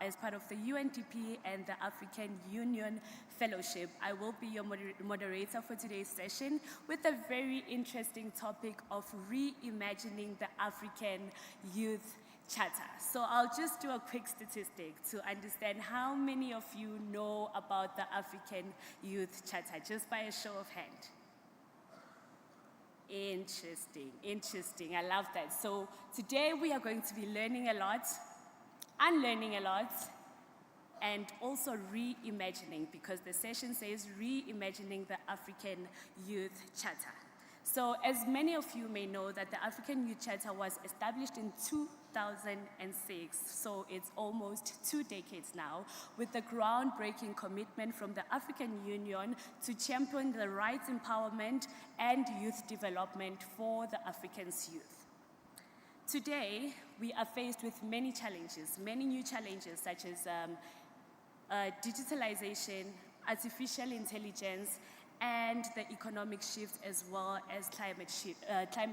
as part of the UNDP and the African Union Fellowship. I will be your moderator for today's session with a very interesting topic of reimagining the African Youth Charter. So I'll just do a quick statistic to understand how many of you know about the African Youth Charter, just by a show of hand. Interesting. I love that. So today we are going to be learning a lot, unlearning a lot, and also reimagining, because the session says reimagining the African Youth Charter. So as many of you may know, that the African Youth Charter was established in 2006, so it's almost 2 decades now, with the groundbreaking commitment from the African Union to champion the rights, empowerment, and youth development for the African's youth. Today, we are faced with many challenges, many new challenges, such as digitalization, artificial intelligence, and the economic shift, as well as climate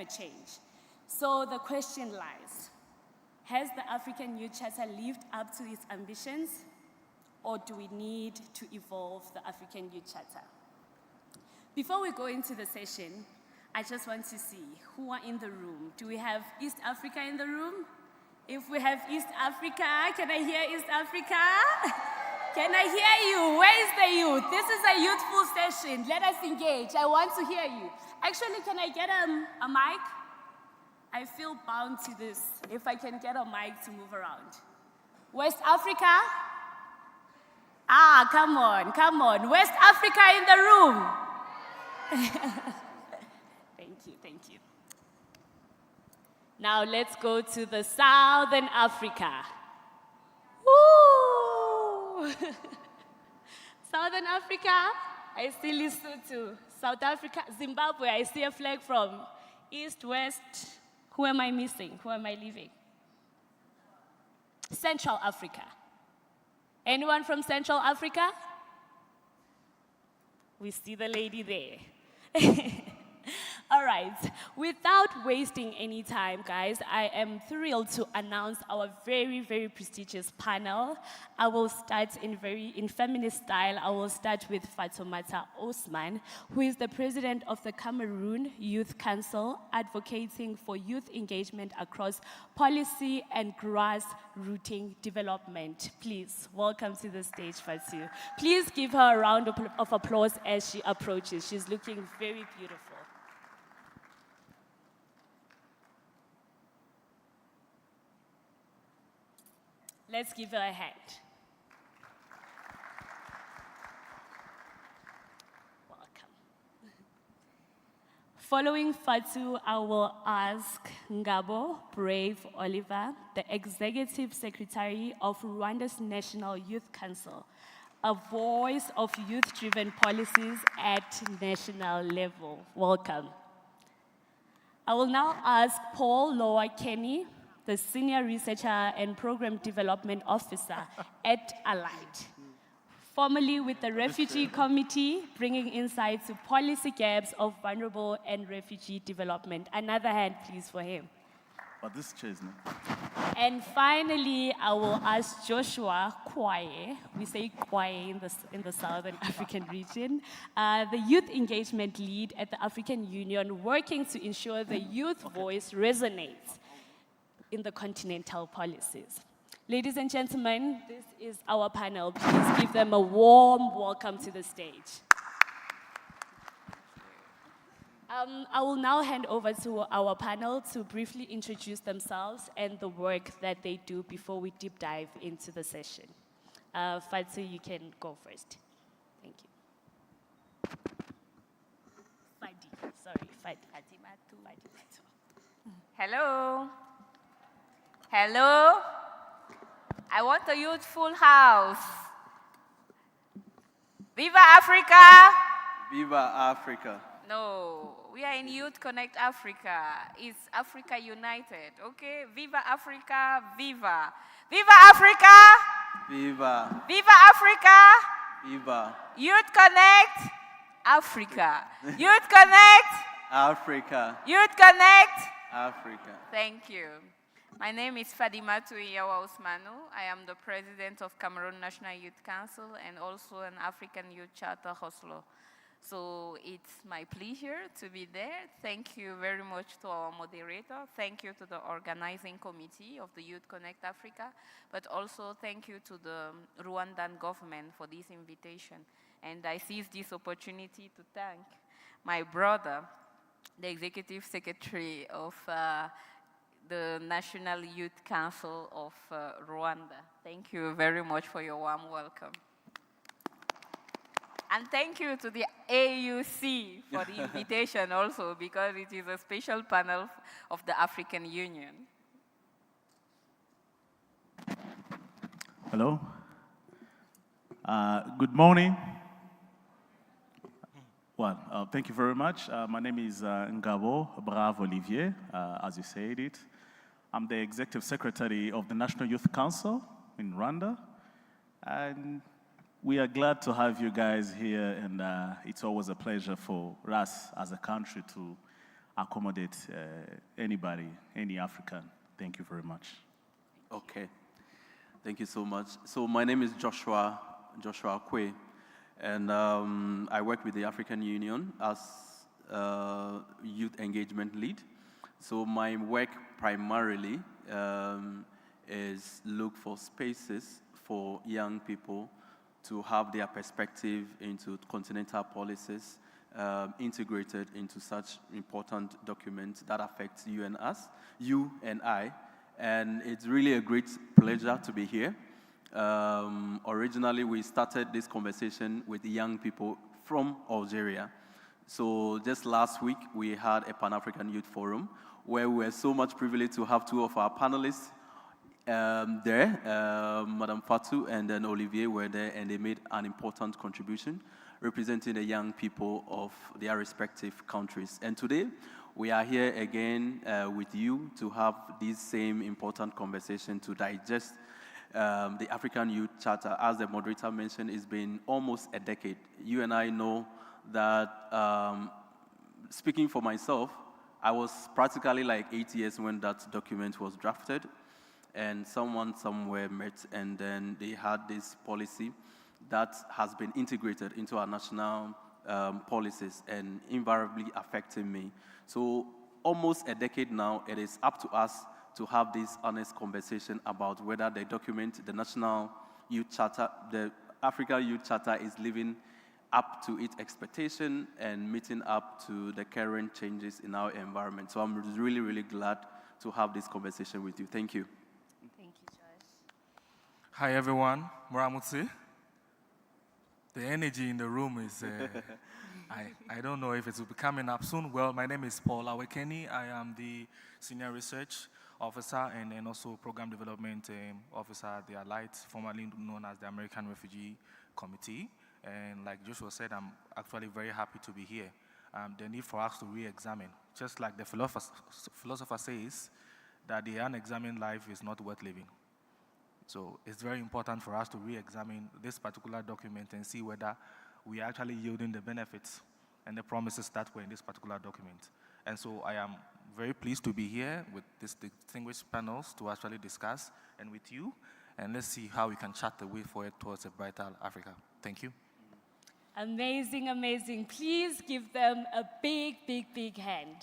change. So the question lies, has the African Youth Charter lived up to its ambitions, or do we need to evolve the African Youth Charter? Before we go into the session, I just want to see who are in the room. Do we have East Africa in the room? If we have East Africa, can I hear East Africa? Can I hear you? Where is the youth? This is a youthful session. Let us engage. I want to hear you. Actually, can I get a mic? I feel bound to this, if I can get a mic to move around. West Africa? Come on. West Africa in the room. Thank you. Now let's go to the Southern Africa. Woo! Southern Africa, I see Lesotho. South Africa, Zimbabwe, I see a flag from East, West. Who am I missing? Who am I leaving? Central Africa. Anyone from Central Africa? We see the lady there. All right, without wasting any time, guys, I am thrilled to announce our very, very prestigious panel. I will start in feminist style. I will start with Fatoumata Osman, who is the president of the Cameroon Youth Council, advocating for youth engagement across policy and grassrooting development. Please, welcome to the stage, Fatou. Please give her a round of applause as she approaches. She's looking very beautiful. Let's give her a hand. Welcome. Following Fatou, I will ask Ngabo Brave Oliver, the Executive Secretary of Rwanda's National Youth Council, a voice of youth-driven policies at national level. Welcome. I will now ask Paul Loa Kenny, the Senior Researcher and Program Development Officer at Allied, formerly with the Refugee Committee, bringing insight to policy gaps of vulnerable and refugee development. Another hand, please, for him. But this chair is not. And finally, I will ask Joshua Kwaye, we say Kwaye in the Southern African region, the Youth Engagement Lead at the African Union, working to ensure the youth voice resonates in the continental policies. Ladies and gentlemen, this is our panel. Please give them a warm welcome to the stage. I will now hand over to our panel to briefly introduce themselves and the work that they do before we deep dive into the session. Fatou, you can go first. Thank you. Fadi. Hello. I want a youthful house. Viva Africa! Viva Africa. No, we are in Youth Connect Africa. It's Africa United, okay? Viva Africa, viva. Viva Africa! Viva. Viva Africa! Viva. Youth Connect Africa. Youth Connect Africa. Youth Connect Africa. Thank you. My name is Fadimatu Iyawa Usmanu. I am the president of Cameroon National Youth Council and also an African Youth Charter Oslo. So it's my pleasure to be there. Thank you very much to our moderator. Thank you to the organizing committee of the Youth Connect Africa, but also thank you to the Rwandan government for this invitation. And I seize this opportunity to thank my brother, the executive secretary of the National Youth Council of Rwanda. Thank you very much for your warm welcome. And thank you to the AUC for the invitation also, because it is a special panel of the African Union. Hello. Good morning. Well, thank you very much. My name is Ngabo Brave Olivier, as you said it. I'm the Executive Secretary of the National Youth Council in Rwanda. And we are glad to have you guys here, and it's always a pleasure for us as a country to accommodate anybody, any African. Thank you very much. Okay. Thank you so much. So my name is Joshua Kwe, and I work with the African Union as youth engagement lead. So my work primarily is look for spaces for young people to have their perspective into continental policies integrated into such important documents that affect you and us, you and I. And it's really a great pleasure to be here. Originally, we started this conversation with young people from Algeria. So just last week, we had a Pan-African Youth Forum where we were so much privileged to have two of our panelists there, Madame Fatou and then Olivier were there, and they made an important contribution representing the young people of their respective countries. And today, we are here again with you to have this same important conversation to digest the African Youth Charter. As the moderator mentioned, it's been almost a decade. You and I know that, speaking for myself, I was practically like 8 years when that document was drafted. And someone somewhere met, and then they had this policy that has been integrated into our national policies and invariably affecting me. So almost a decade now, it is up to us to have this honest conversation about whether the document, the National Youth Charter, the Africa Youth Charter is living up to its expectation and meeting up to the current changes in our environment. So I'm really, really glad to have this conversation with you. Thank you. Hi everyone, Muramutsi. The energy in the room is, I don't know if it will be coming up soon. Well, my name is Paul Awekeni. I am the Senior Research Officer and also Program Development Officer at the Allied, formerly known as the American Refugee Committee. And like Joshua said, I'm actually very happy to be here. The need for us to re-examine, just like the philosopher says, that the unexamined life is not worth living. So it's very important for us to re-examine this particular document and see whether we are actually yielding the benefits and the promises that were in this particular document. And so I am very pleased to be here with these distinguished panels to actually discuss and with you. And let's see how we can chart the way forward towards a brighter Africa. Thank you. Amazing, amazing. Please give them a big, big, big hand.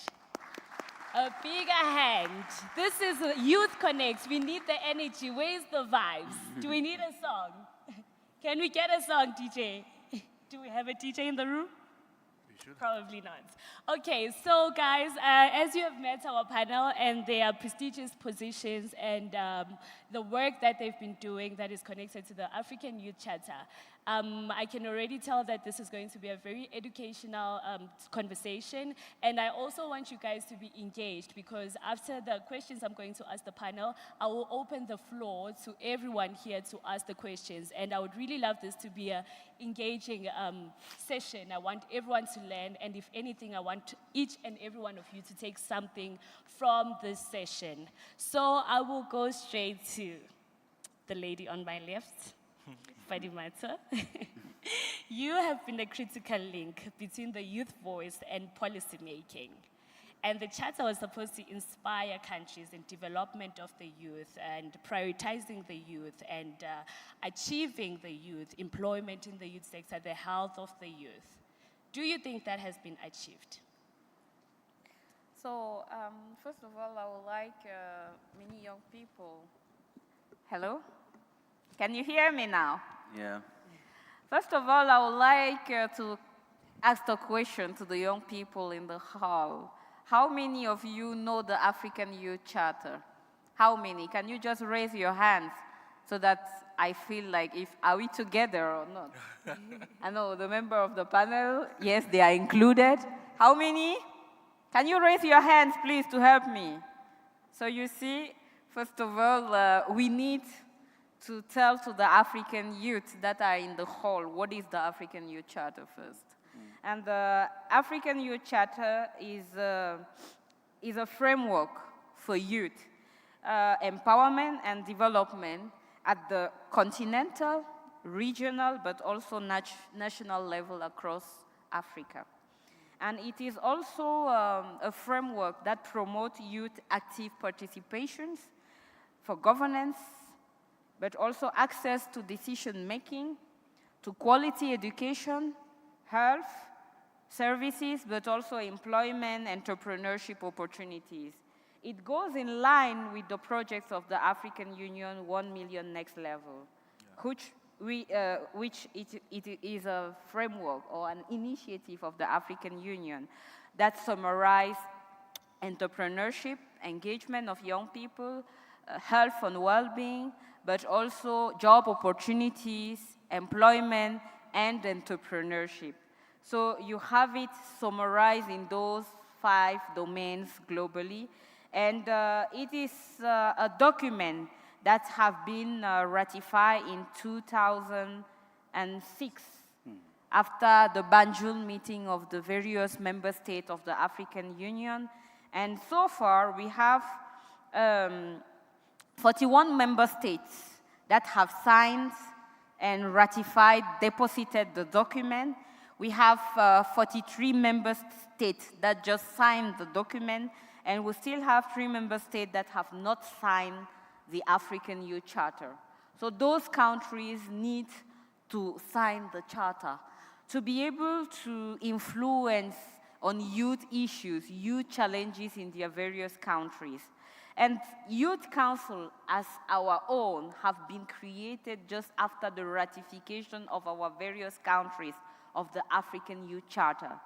A bigger hand. This is Youth Connect. We need the energy. Where's the vibes? Do we need a song? Can we get a song, DJ? Do we have a DJ in the room? We should. Probably not. Okay, so guys, as you have met our panel and their prestigious positions and the work that they've been doing that is connected to the African Youth Charter, I can already tell that this is going to be a very educational conversation, and I also want you guys to be engaged, because after the questions I'm going to ask the panel, I will open the floor to everyone here to ask the questions, and I would really love this to be an engaging session. I want everyone to learn, and if anything, I want each and every one of you to take something from this session. So I will go straight to the lady on my left. Fadimata. You have been a critical link between the youth voice and policy making. And the charter was supposed to inspire countries in development of the youth and prioritizing the youth and achieving the youth, employment in the youth sector, the health of the youth. Do you think that has been achieved? So, first of all, I would like many young people. Hello? Can you hear me now? Yeah. First of all, I would like to ask a question to the young people in the hall. How many of you know the African Youth Charter? How many? Can you just raise your hands so that I feel like are we together or not? I know the member of the panel, yes, they are included. How many? Can you raise your hands, please, to help me? So you see, first of all, we need to tell to the African youth that are in the hall what is the African Youth Charter first. And the African Youth Charter is a framework for youth empowerment and development at the continental, regional, but also national level across Africa. And it is also a framework that promotes youth active participations for governance, but also access to decision making, to quality education, health, services, but also employment, entrepreneurship opportunities. It goes in line with the projects of the African Union 1 Million Next Level, which it is a framework or an initiative of the African Union that summarizes entrepreneurship, engagement of young people, health and well-being, but also job opportunities, employment, and entrepreneurship. So you have it summarized in those 5 domains globally. And it is a document that have been ratified in 2006 after the Banjul meeting of the various member states of the African Union. And so far, we have 41 member states that have signed and ratified, deposited the document. We have 43 member states that just signed the document, and we still have 3 member states that have not signed the African Youth Charter. So those countries need to sign the charter to be able to influence on youth issues, youth challenges in their various countries. And Youth Council, as our own, have been created just after the ratification of our various countries of the African Youth Charter.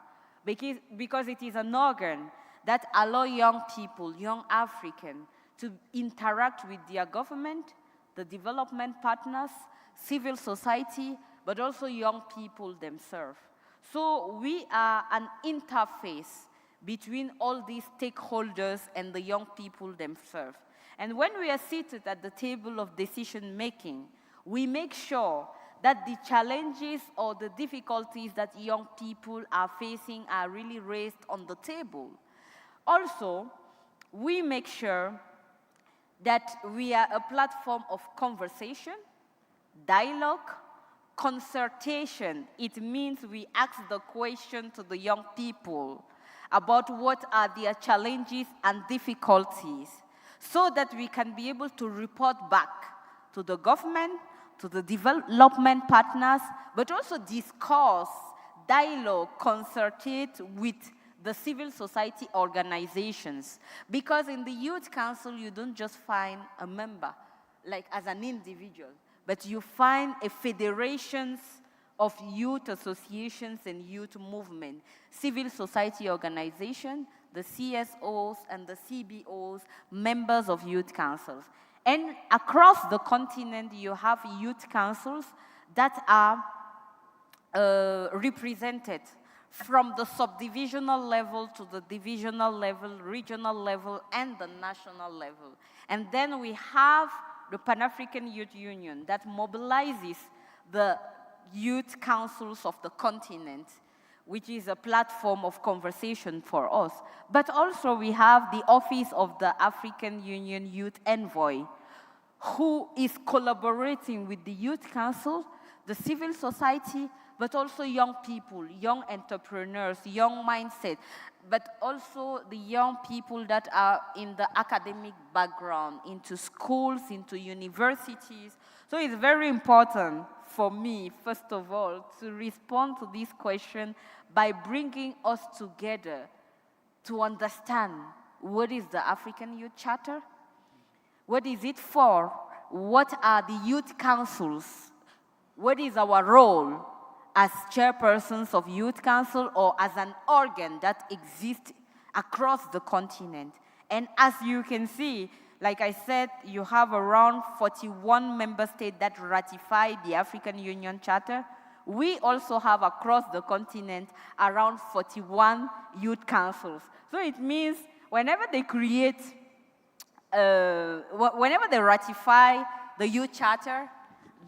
Because it is an organ that allows young people, young Africans, to interact with their government, the development partners, civil society, but also young people themselves. So we are an interface between all these stakeholders and the young people themselves. And when we are seated at the table of decision making, we make sure that the challenges or the difficulties that young people are facing are really raised on the table. Also, we make sure that we are a platform of conversation, dialogue, consultation. It means we ask the question to the young people about what are their challenges and difficulties so that we can be able to report back to the government, to the development partners, but also discuss, dialogue, consultate with the civil society organizations. Because in the Youth Council, you don't just find a member, like as an individual, but you find a federations of youth associations and youth movement, civil society organization, the CSOs and the CBOs, members of youth councils. And across the continent, you have youth councils that are represented from the subdivisional level to the divisional level, regional level, and the national level. And then we have the Pan-African Youth Union that mobilizes the youth councils of the continent, which is a platform of conversation for us. But also we have the Office of the African Union Youth Envoy, who is collaborating with the Youth Council, the civil society, but also young people, young entrepreneurs, young mindset, but also the young people that are in the academic background, into schools, into universities. So it's very important for me, first of all, to respond to this question by bringing us together to understand what is the African Youth Charter, what is it for, what are the youth councils, what is our role as chairpersons of youth council or as an organ that exists across the continent. And as you can see, like I said, you have around 41 member states that ratify the African Union Charter. We also have across the continent around 41 youth councils. So it means whenever they create, whenever they ratify the youth charter,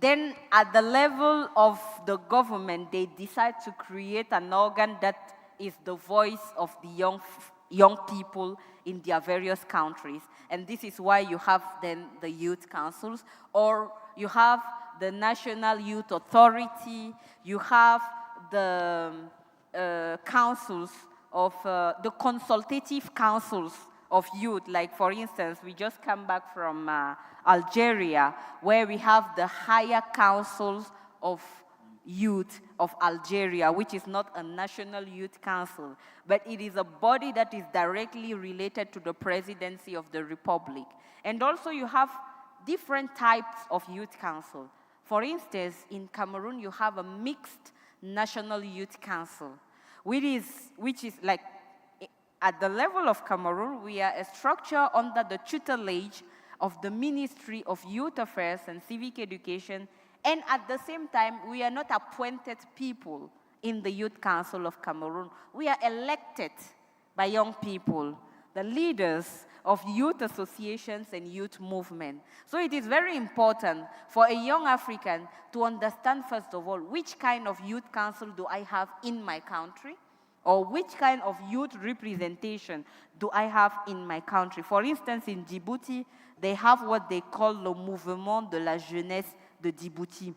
then at the level of the government, they decide to create an organ that is the voice of the young people in their various countries. And this is why you have then the youth councils, or you have the National Youth Authority, you have the councils of, the consultative councils of youth. Like for instance, we just come back from Algeria, where we have the higher councils of youth of Algeria, which is not a national youth council, but it is a body that is directly related to the presidency of the republic. And also you have different types of youth council. For instance, in Cameroon, you have a mixed national youth council, which is like, at the level of Cameroon, we are a structure under the tutelage of the Ministry of Youth Affairs and Civic Education, and at the same time, we are not appointed people in the Youth Council of Cameroon. We are elected by young people, the leaders of youth associations and youth movement. So it is very important for a young African to understand, first of all, which kind of youth council do I have in my country, or which kind of youth representation do I have in my country. For instance, in Djibouti, they have what they call le Mouvement de la Jeunesse de Djibouti,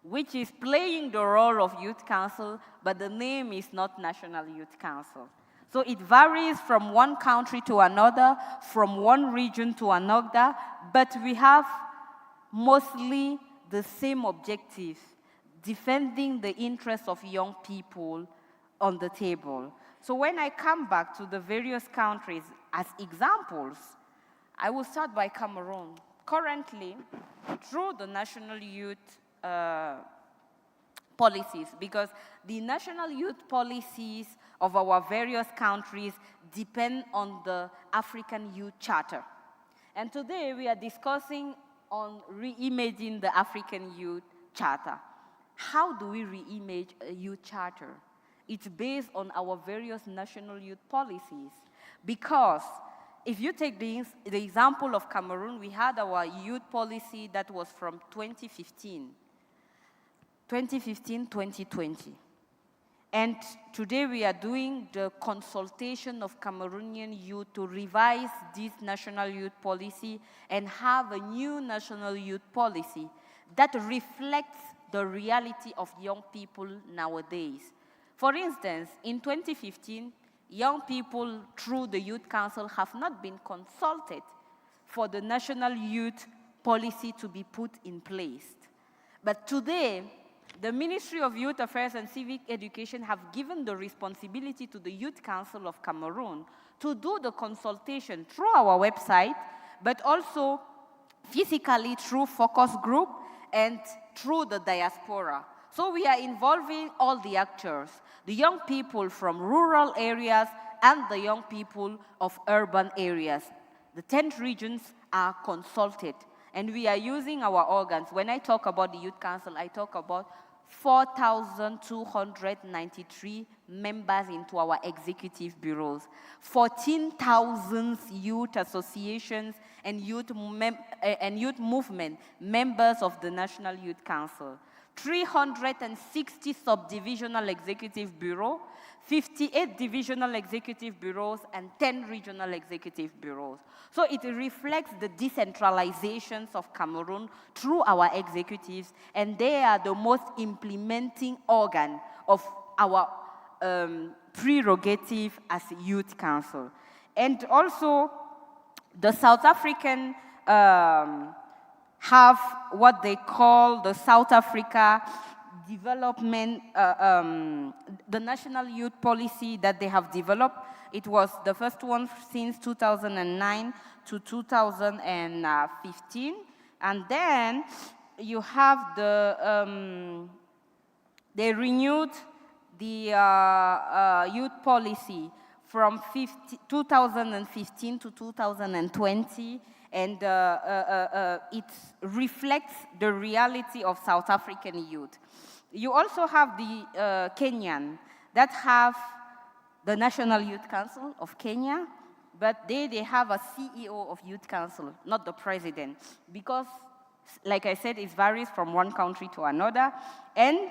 which is playing the role of youth council, but the name is not National Youth Council. So it varies from one country to another, from one region to another, but we have mostly the same objective, defending the interests of young people on the table. So when I come back to the various countries as examples, I will start by Cameroon. Currently, through the national youth policies, because the national youth policies of our various countries depend on the African Youth Charter. And today we are discussing on reimaging the African Youth Charter. How do we reimage a youth charter? It's based on our various national youth policies. Because if you take the example of Cameroon, we had our youth policy that was from 2015, 2020. And today we are doing the consultation of Cameroonian youth to revise this national youth policy and have a new national youth policy that reflects the reality of young people nowadays. For instance, in 2015, young people through the Youth Council have not been consulted for the national youth policy to be put in place. But today, the Ministry of Youth Affairs and Civic Education have given the responsibility to the Youth Council of Cameroon to do the consultation through our website, but also physically through focus group and through the diaspora. So we are involving all the actors, the young people from rural areas and the young people of urban areas. The 10 regions are consulted, and we are using our organs. When I talk about the Youth Council, I talk about 4,293 members into our executive bureaus, 14,000 youth associations and youth movement members of the National Youth Council, 360 subdivisional executive bureaus, 58 divisional executive bureaus, and 10 regional executive bureaus. So it reflects the decentralizations of Cameroon through our executives, and they are the most implementing organ of our prerogative as a youth council. And also, the South African have what they call the South Africa development, the national youth policy that they have developed. It was the first one since 2009 to 2015. And then you have the, they renewed the youth policy from 2015 to 2020, and it reflects the reality of South African youth. You also have the Kenyan that have the National Youth Council of Kenya, but they have a CEO of Youth Council, not the president, because, like I said, it varies from one country to another, and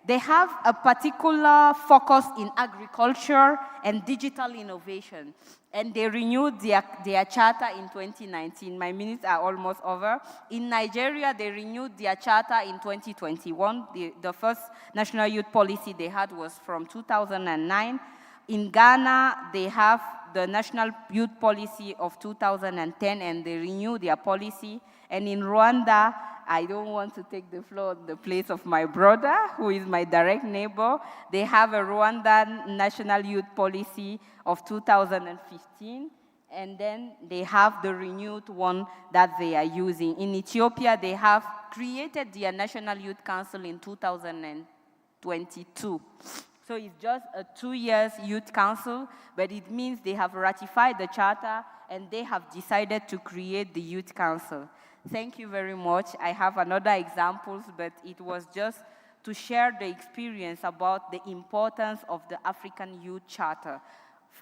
they have a particular focus in agriculture and digital innovation. And they renewed their charter in 2019. My minutes are almost over. In Nigeria, they renewed their charter in 2021. The first national youth policy they had was from 2009. In Ghana, they have the national youth policy of 2010, and they renewed their policy. And in Rwanda, I don't want to take the floor in the place of my brother, who is my direct neighbor. They have a Rwandan national youth policy of 2015, and then they have the renewed one that they are using. In Ethiopia, they have created their National Youth Council in 2022. So it's just a 2 years youth council, but it means they have ratified the charter and they have decided to create the youth council. Thank you very much. I have another examples, but it was just to share the experience about the importance of the African Youth Charter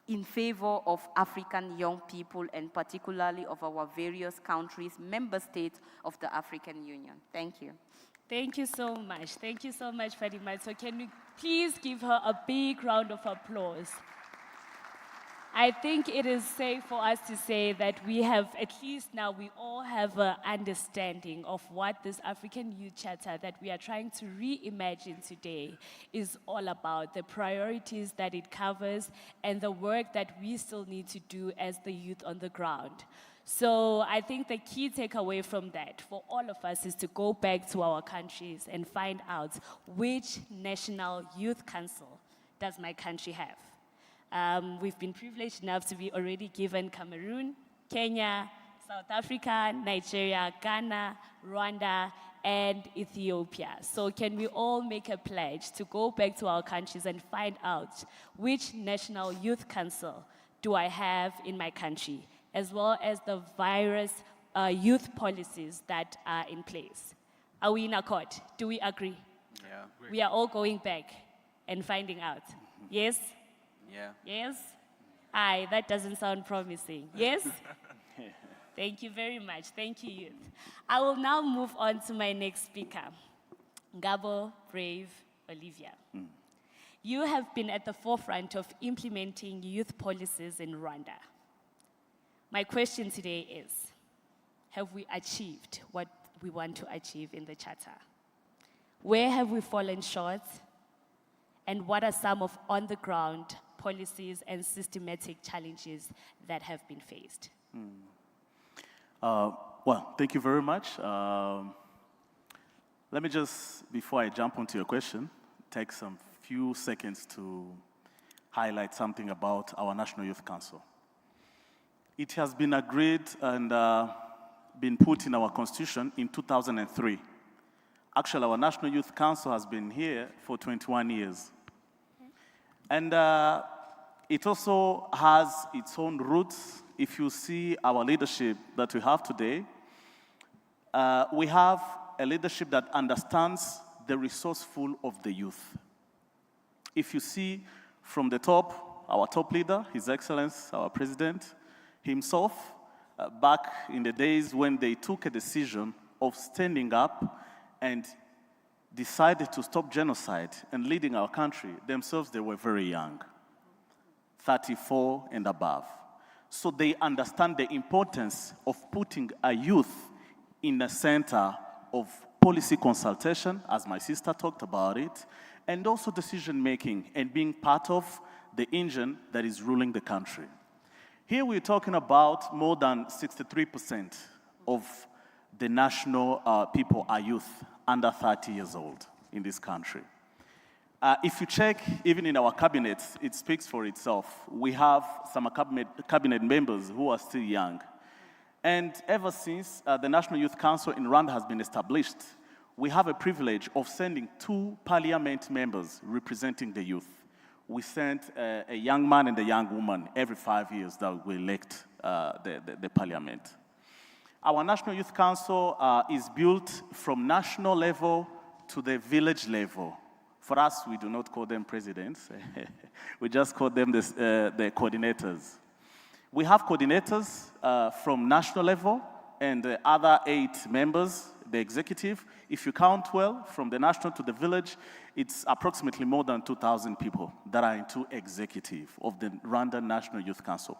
in favor of African young people, and particularly of our various countries, member states of the African Union. Thank you. Thank you so much. Thank you so much, Fatima. So can we please give her a big round of applause? I think it is safe for us to say that we have, at least now, we all have an understanding of what this African Youth Charter that we are trying to reimagine today is all about, the priorities that it covers, and the work that we still need to do as the youth on the ground. So I think the key takeaway from that for all of us is to go back to our countries and find out which National Youth Council does my country have. We've been privileged enough to be already given Cameroon, Kenya, South Africa, Nigeria, Ghana, Rwanda, and Ethiopia. So can we all make a pledge to go back to our countries and find out which National Youth Council do I have in my country, as well as the various youth policies that are in place. Are we in accord? Do we agree? Yeah. We are all going back and finding out. Yes? Yeah. Yes? Aye, that doesn't sound promising. Yes? Thank you very much. Thank you, youth. I will now move on to my next speaker, Ngabo Brave Olivia. You have been at the forefront of implementing youth policies in Rwanda. My question today is, have we achieved what we want to achieve in the Charter? Where have we fallen short? And what are some of on-the-ground policies and systematic challenges that have been faced? Well, thank you very much. Let me just, before I jump onto your question, take some few seconds to highlight something about our National Youth Council. It has been agreed and been put in our constitution in 2003. Actually, our National Youth Council has been here for 21 years. And it also has its own roots. If you see our leadership that we have today, we have a leadership that understands the resourceful of the youth. If you see from the top, our top leader, His Excellency, our president, himself, back in the days when they took a decision of standing up and decided to stop genocide and leading our country, themselves, they were very young, 34 and above. So they understand the importance of putting a youth in the center of policy consultation, as my sister talked about it, and also decision-making and being part of the engine that is ruling the country. Here we're talking about more than 63% of the national people are youth under 30 years old in this country. If you check, even in our cabinets, it speaks for itself. We have some cabinet members who are still young. And ever since the National Youth Council in Rwanda has been established, we have a privilege of sending 2 parliament members representing the youth. We send a young man and a young woman every 5 years that we elect the parliament. Our National Youth Council is built from national level to the village level. For us, we do not call them presidents. We just call them the coordinators. We have coordinators from national level and the other 8 members, the executive. If you count well, from the national to the village, it's approximately more than 2,000 people that are into executive of the Rwanda National Youth Council.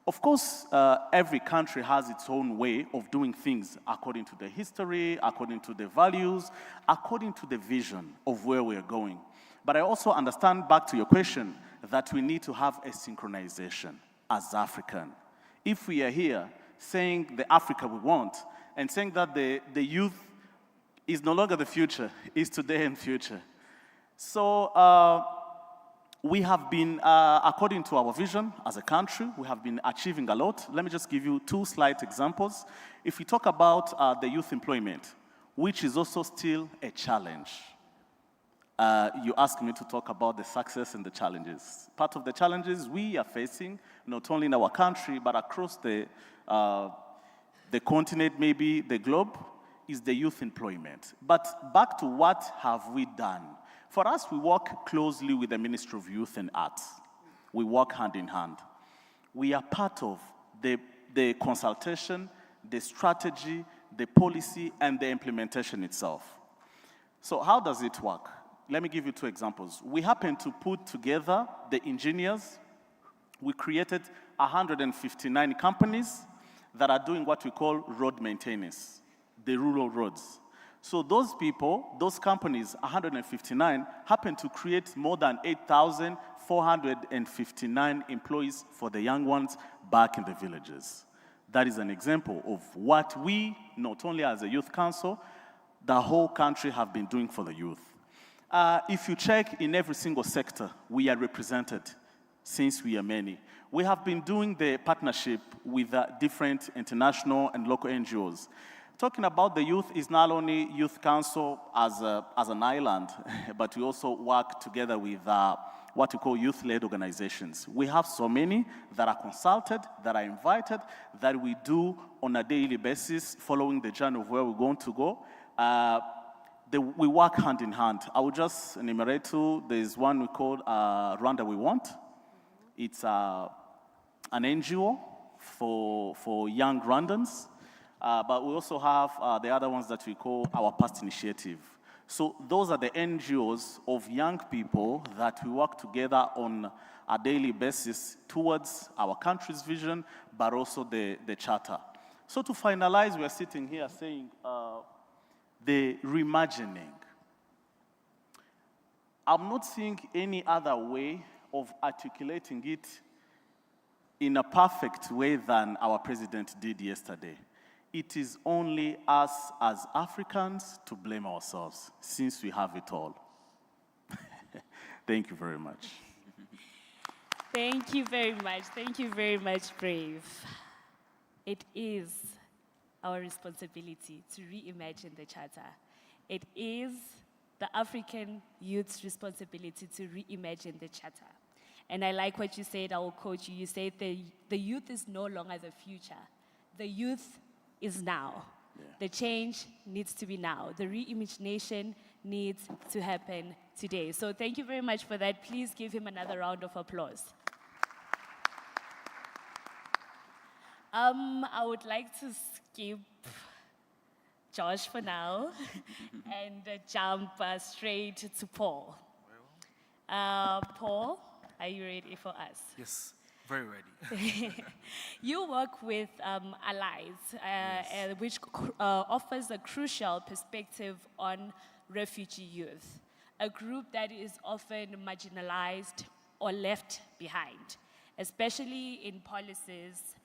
Of course, every country has its own way of doing things according to the history, according to the values, according to the vision of where we're going. But I also understand, back to your question, that we need to have a synchronization as African. If we are here saying the Africa we want and saying that the youth is no longer the future, is today and future. So, we have been, according to our vision as a country, we have been achieving a lot. Let me just give you 2 slight examples. If we talk about the youth employment, which is also still a challenge. You asked me to talk about the success and the challenges. Part of the challenges we are facing, not only in our country, but across the continent, maybe the globe, is the youth employment. But back to what have we done? For us, we work closely with the Ministry of Youth and Arts. We work hand in hand. We are part of the consultation, the strategy, the policy, and the implementation itself. So how does it work? Let me give you 2 examples. We happen to put together the engineers. We created 159 companies that are doing what we call road maintenance, the rural roads. So those people, those companies, 159, happen to create more than 8,459 employees for the young ones back in the villages. That is an example of what we, not only as a youth council, the whole country have been doing for the youth. If you check in every single sector, we are represented since we are many. We have been doing the partnership with different international and local NGOs. Talking about the youth is not only Youth Council as an island, but we also work together with what we call youth-led organizations. We have so many that are consulted, that are invited, that we do on a daily basis, following the journey of where we're going to go. We work hand in hand. I will just enumerate 2. There's one we call Rwanda We Want. It's an NGO for young Rwandans. But we also have the other ones that we call our Past Initiative. So those are the NGOs of young people that we work together on a daily basis towards our country's vision, but also the charter. So to finalize, we are sitting here saying the reimagining. I'm not seeing any other way of articulating it in a perfect way than our president did yesterday. It is only us as Africans to blame ourselves, since we have it all. Thank you very much. Thank you very much. Thank you very much, Brave. It is our responsibility to reimagine the Charter. It is the African youth's responsibility to reimagine the Charter. And I like what you said, our coach. You said the youth is no longer the future. The youth is now. Yeah. The change needs to be now. The reimagination needs to happen today. So thank you very much for that. Please give him another round of applause. I would like to skip Josh for now, and jump straight to Paul. Paul, are you ready for us? Yes, very ready. You work with Allies, Yes. which offers a crucial perspective on refugee youth, a group that is often marginalized or left behind, especially in policies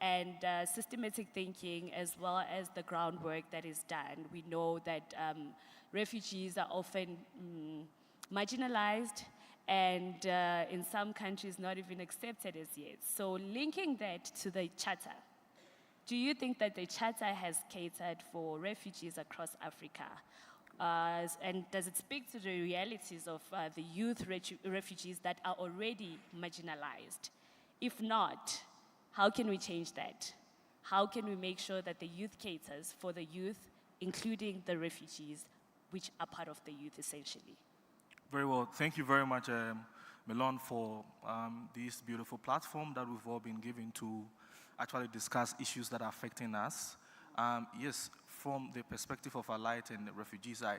and systematic thinking, as well as the groundwork that is done. We know that refugees are often marginalized and in some countries not even accepted as yet. So linking that to the Charter, do you think that the Charter has catered for refugees across Africa? And does it speak to the realities of the youth refugees that are already marginalized? If not, how can we change that? How can we make sure that the youth caters for the youth, including the refugees, which are part of the youth essentially? Very well. Thank you very much, Melon, for this beautiful platform that we've all been given to actually discuss issues that are affecting us. Yes, from the perspective of Allied and refugees, I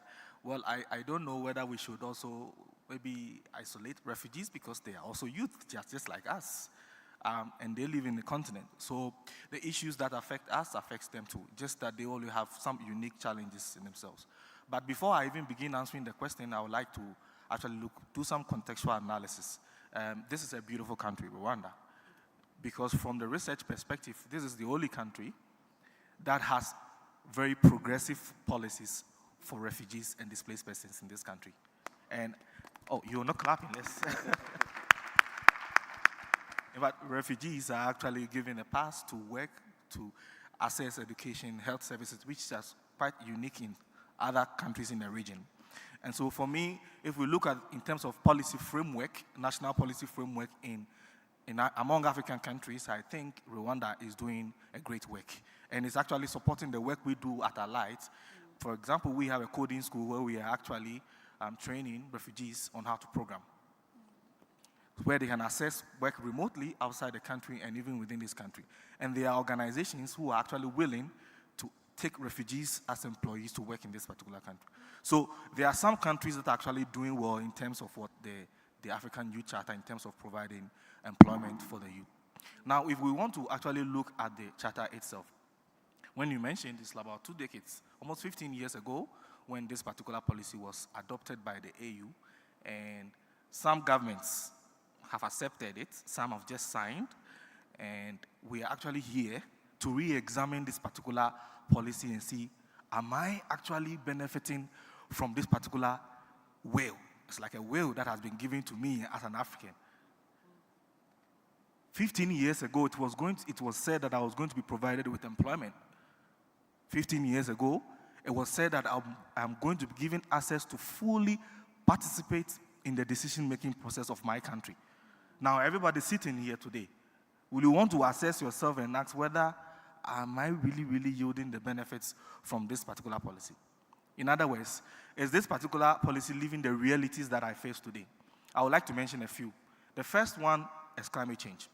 don't know whether we should also maybe isolate refugees because they are also youth, just like us. And they live in the continent. So the issues that affect us affects them too, just that they all have some unique challenges in themselves. But before I even begin answering the question, I would like to actually do some contextual analysis. This is a beautiful country, Rwanda, because from the research perspective, this is the only country that has very progressive policies for refugees and displaced persons in this country. And, oh, you're not clapping, let's. But refugees are actually given a pass to work, to access education, health services, which is quite unique in other countries in the region. And so for me, if we look at in terms of policy framework, national policy framework among African countries, I think Rwanda is doing a great work. And it's actually supporting the work we do at Allied. For example, we have a coding school where we are actually training refugees on how to program, where they can access work remotely outside the country and even within this country. And there are organizations who are actually willing to take refugees as employees to work in this particular country. So there are some countries that are actually doing well in terms of what the African Youth Charter, in terms of providing employment for the youth. Now, if we want to actually look at the Charter itself, when you mentioned it's about 2 decades, almost 15 years ago, when this particular policy was adopted by the AU, and some governments have accepted it, some have just signed, and we are actually here to re-examine this particular policy and see, am I actually benefiting from this particular will? It's like a will that has been given to me as an African. 15 years ago, it was said that I was going to be provided with employment. 15 years ago, it was said that I'm going to be given access to fully participate in the decision-making process of my country. Now, everybody sitting here today, will you want to assess yourself and ask whether am I really, really yielding the benefits from this particular policy? In other words, is this particular policy living the realities that I face today? I would like to mention a few. The first one is climate change.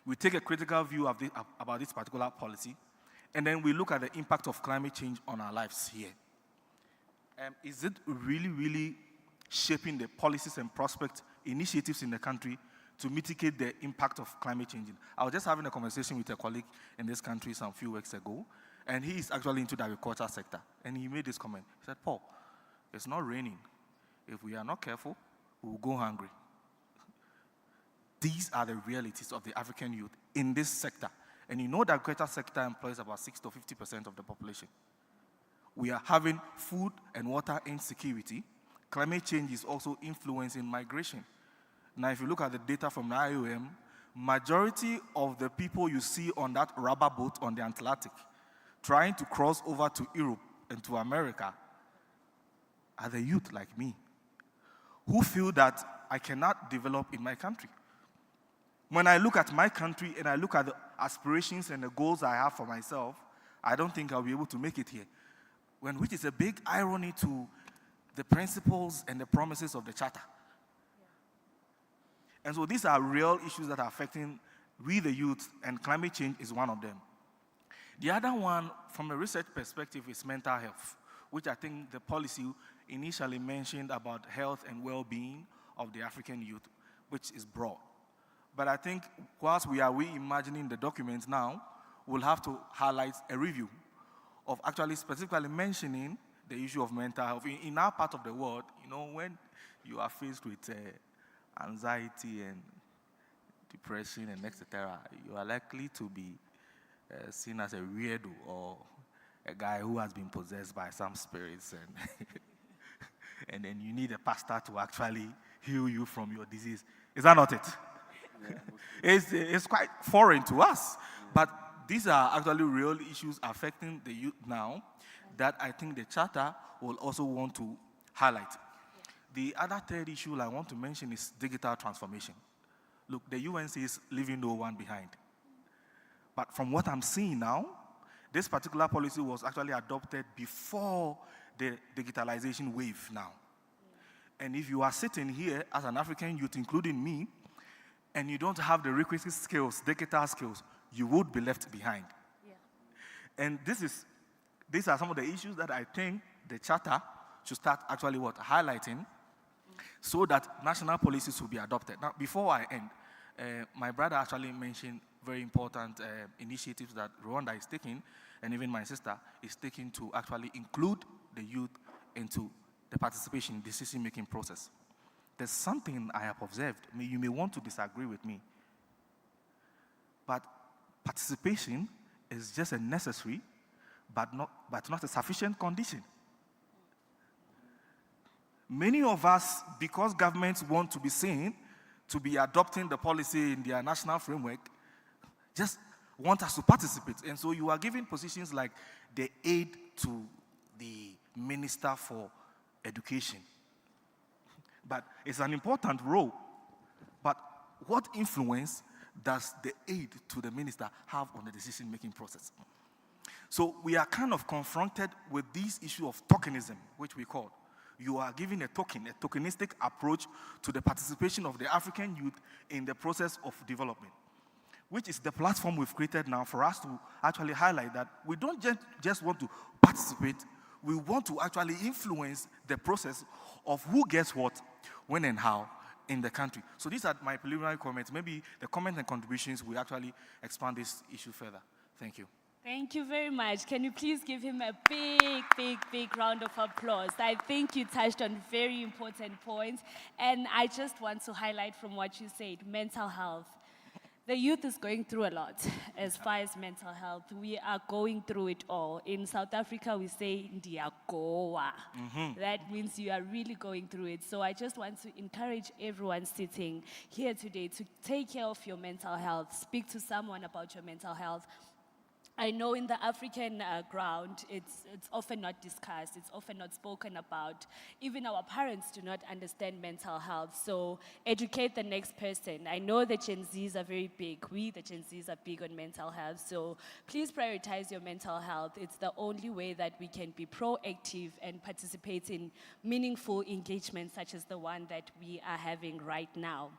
We take a critical view of about this particular policy, and then we look at the impact of climate change on our lives here. Is it really, really shaping the policies and prospect initiatives in the country to mitigate the impact of climate change? I was just having a conversation with a colleague in this country some few weeks ago, and he is actually into the agriculture sector. And he made this comment. He said, Paul, it's not raining. If we are not careful, we will go hungry. These are the realities of the African youth in this sector. And you know the agriculture sector employs about 60 to 50% of the population. We are having food and water insecurity. Climate change is also influencing migration. Now, if you look at the data from the IOM, majority of the people you see on that rubber boat on the Atlantic trying to cross over to Europe and to America are the youth like me, who feel that I cannot develop in my country. When I look at my country and I look at the aspirations and the goals I have for myself, I don't think I'll be able to make it here. Which is a big irony to the principles and the promises of the Charter. Yeah. And so these are real issues that are affecting we the youth, and climate change is one of them. The other one, from a research perspective, is mental health, which I think the policy initially mentioned about health and well-being of the African youth, which is broad. But I think whilst we are reimagining the document now, we'll have to highlight a review of actually specifically mentioning the issue of mental health. In our part of the world, when you are faced with anxiety and depression and etc., you are likely to be seen as a weirdo or a guy who has been possessed by some spirits, and and then you need a pastor to actually heal you from your disease. Is that not it? Yeah. It's quite foreign to us, but these are actually real issues affecting the youth now that I think the Charter will also want to highlight. The other third issue I want to mention is digital transformation. Look, the UN says leaving no one behind. But from what I'm seeing now, this particular policy was actually adopted before the digitalization wave now. And if you are sitting here as an African youth, including me, and you don't have the requisite skills, digital skills, you would be left behind. Yeah. And these are some of the issues that I think the Charter should start actually highlighting, so that national policies will be adopted. Now, before I end, my brother actually mentioned very important initiatives that Rwanda is taking, and even my sister is taking to actually include the youth into the participation in decision-making process. There's something I have observed. You may want to disagree with me, but participation is just a necessary, but not a sufficient condition. Many of us, because governments want to be seen to be adopting the policy in their national framework, just want us to participate. And so you are given positions like the aide to the Minister for Education. But it's an important role. But what influence does the aide to the minister have on the decision-making process? So we are kind of confronted with this issue of tokenism, which we call. You are given a tokenistic approach to the participation of the African youth in the process of development, which is the platform we've created now for us to actually highlight that we don't just want to participate, we want to actually influence the process of who gets what, when and how in the country. So these are my preliminary comments. Maybe the comments and contributions will actually expand this issue further. Thank you. Thank you very much. Can you please give him a big round of applause? I think you touched on very important points, and I just want to highlight from what you said, mental health. The youth is going through a lot as far as mental health. We are going through it all. In South Africa, we say, Ndiagoa. That means you are really going through it. So I just want to encourage everyone sitting here today to take care of your mental health. Speak to someone about your mental health. I know in the African ground, it's often not discussed, it's often not spoken about. Even our parents do not understand mental health, so educate the next person. I know the Gen Zs are very big. We, the Gen Zs, are big on mental health, so please prioritize your mental health. It's the only way that we can be proactive and participate in meaningful engagement such as the one that we are having right now.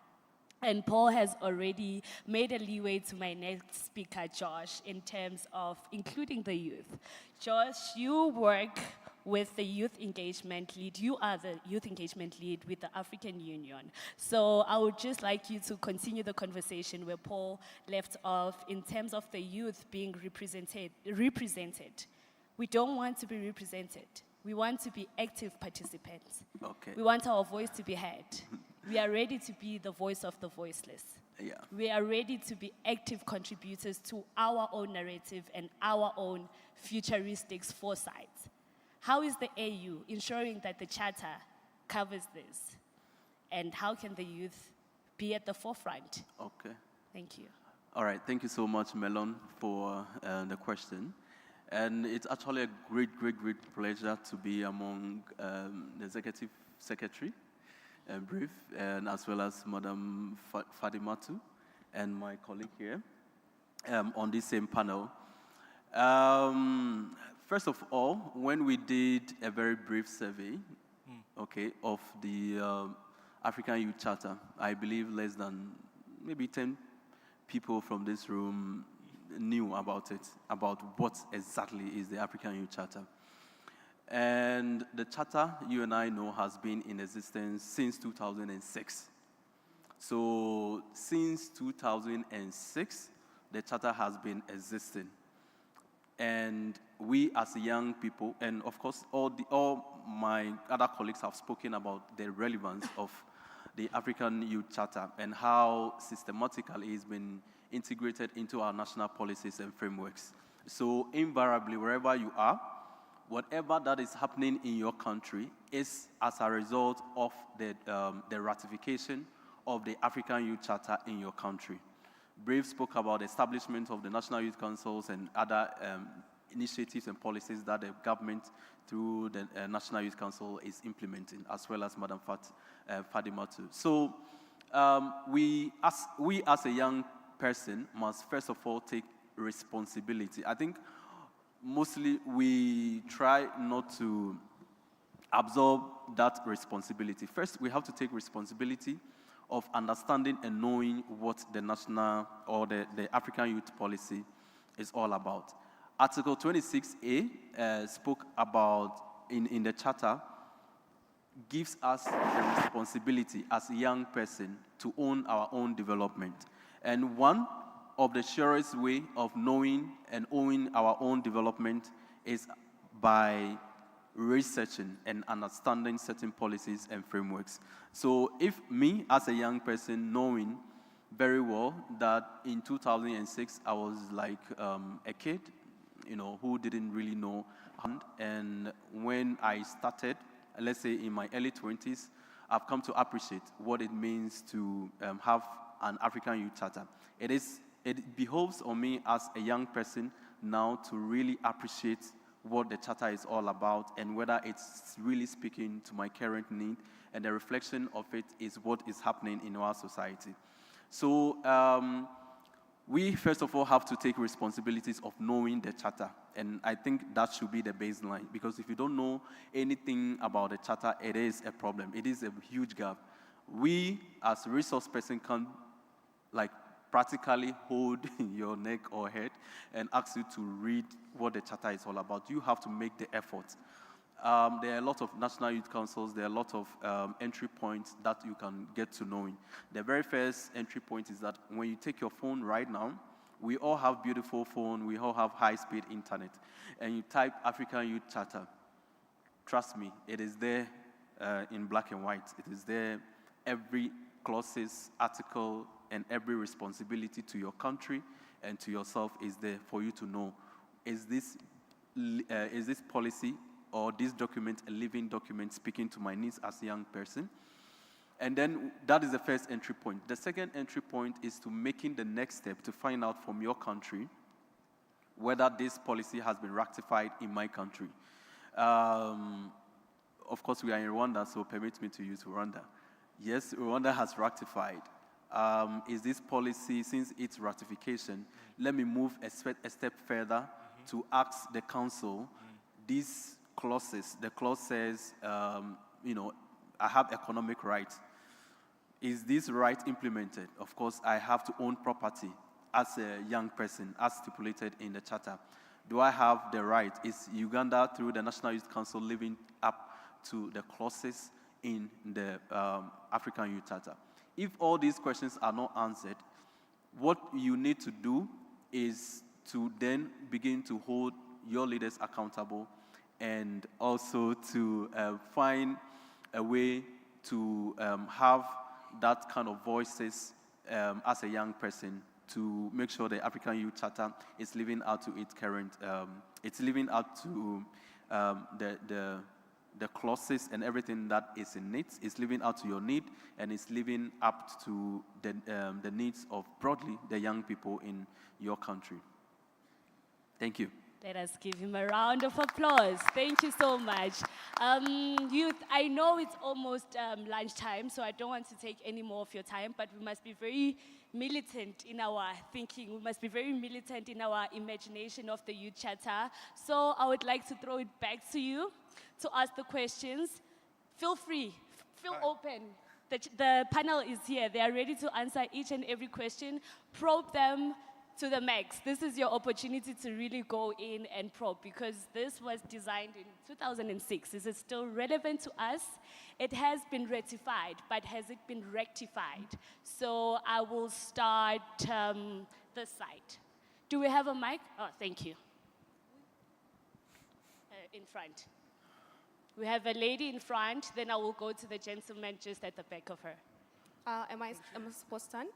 And Paul has already made a leeway to my next speaker, Josh, in terms of including the youth. Josh, you work with the youth engagement lead. You are the youth engagement lead with the African Union. So I would just like you to continue the conversation where Paul left off in terms of the youth being represented. We don't want to be represented. We want to be active participants. Okay. We want our voice to be heard. We are ready to be the voice of the voiceless. Yeah. We are ready to be active contributors to our own narrative and our own futuristics foresight. How is the AU ensuring that the Charter covers this? And how can the youth be at the forefront? Okay. Thank you. All right. Thank you so much, Melon, for the question. And it's actually a great pleasure to be among the Executive Secretary, Brief, and as well as Madam Fadimatu and my colleague here on this same panel. First of all, when we did a very brief survey, of the African Youth Charter, I believe less than maybe 10 people from this room knew about it, about what exactly is the African Youth Charter. And the charter, you and I know, has been in existence since 2006. So since 2006, the charter has been existing. And we as young people, and of course all my other colleagues have spoken about the relevance of the African Youth Charter and how systematically it's been integrated into our national policies and frameworks. So invariably, wherever you are, whatever that is happening in your country is as a result of the ratification of the African Youth Charter in your country. Brave spoke about the establishment of the National Youth Councils and other initiatives and policies that the government, through the National Youth Council, is implementing, as well as Madam Fadima too. So we as a young person must first of all take responsibility. I think mostly we try not to absorb that responsibility. First, we have to take responsibility of understanding and knowing what the national or the African Youth Policy is all about. Article 26A spoke about, in the Charter, gives us the responsibility as a young person to own our own development. And one of the surest way of knowing and owning our own development is by researching and understanding certain policies and frameworks. So if me as a young person knowing very well that in 2006 I was like a kid, who didn't really know, and when I started, let's say in my early 20s, I've come to appreciate what it means to have an African Youth Charter. It behoves on me as a young person now to really appreciate what the charter is all about and whether it's really speaking to my current need, and the reflection of it is what is happening in our society. So we first of all have to take responsibilities of knowing the charter, and I think that should be the baseline, because if you don't know anything about the charter, it is a problem. It is a huge gap. We as a resource person can practically hold your neck or head and ask you to read what the charter is all about. You have to make the effort. There are a lot of national youth councils. There are a lot of entry points that you can get to knowing. The very first entry point is that when you take your phone right now, we all have beautiful phones. We all have high-speed internet. And you type African Youth Charter. Trust me, it is there in black and white. It is there. Every clauses, article, and every responsibility to your country and to yourself is there for you to know. Is this policy or this document a living document speaking to my needs as a young person? And then that is the first entry point. The second entry point is to making the next step to find out from your country whether this policy has been ratified in my country. Of course, we are in Rwanda, so permit me to use Rwanda. Yes, Rwanda has ratified. Is this policy, since its ratification, let me move a step further to ask the council, these clauses, the clause says, I have economic rights. Is this right implemented? Of course, I have to own property as a young person, as stipulated in the charter. Do I have the right? Is Uganda, through the National Youth Council, living up to the clauses in the African Youth Charter? If all these questions are not answered, what you need to do is to then begin to hold your leaders accountable, and also to find a way to have that kind of voices as a young person to make sure the African Youth Charter is living out to its current, it's living out to the clauses and everything that is in it. It's living out to your need, and it's living up to the needs of broadly the young people in your country. Thank you. Let us give him a round of applause. Thank you so much. Youth, I know it's almost lunchtime, so I don't want to take any more of your time, but we must be very militant in our thinking. We must be very militant in our imagination of the Youth Charter. So I would like to throw it back to you to ask the questions. Feel free, feel open. The panel is here. They are ready to answer each and every question. Probe them, to the max. This is your opportunity to really go in and probe, because this was designed in 2006. Is it still relevant to us? It has been ratified, but has it been rectified? So I will start this side. Do we have a mic? Oh, thank you. In front. We have a lady in front, then I will go to the gentleman just at the back of her. Am I supposed to stand?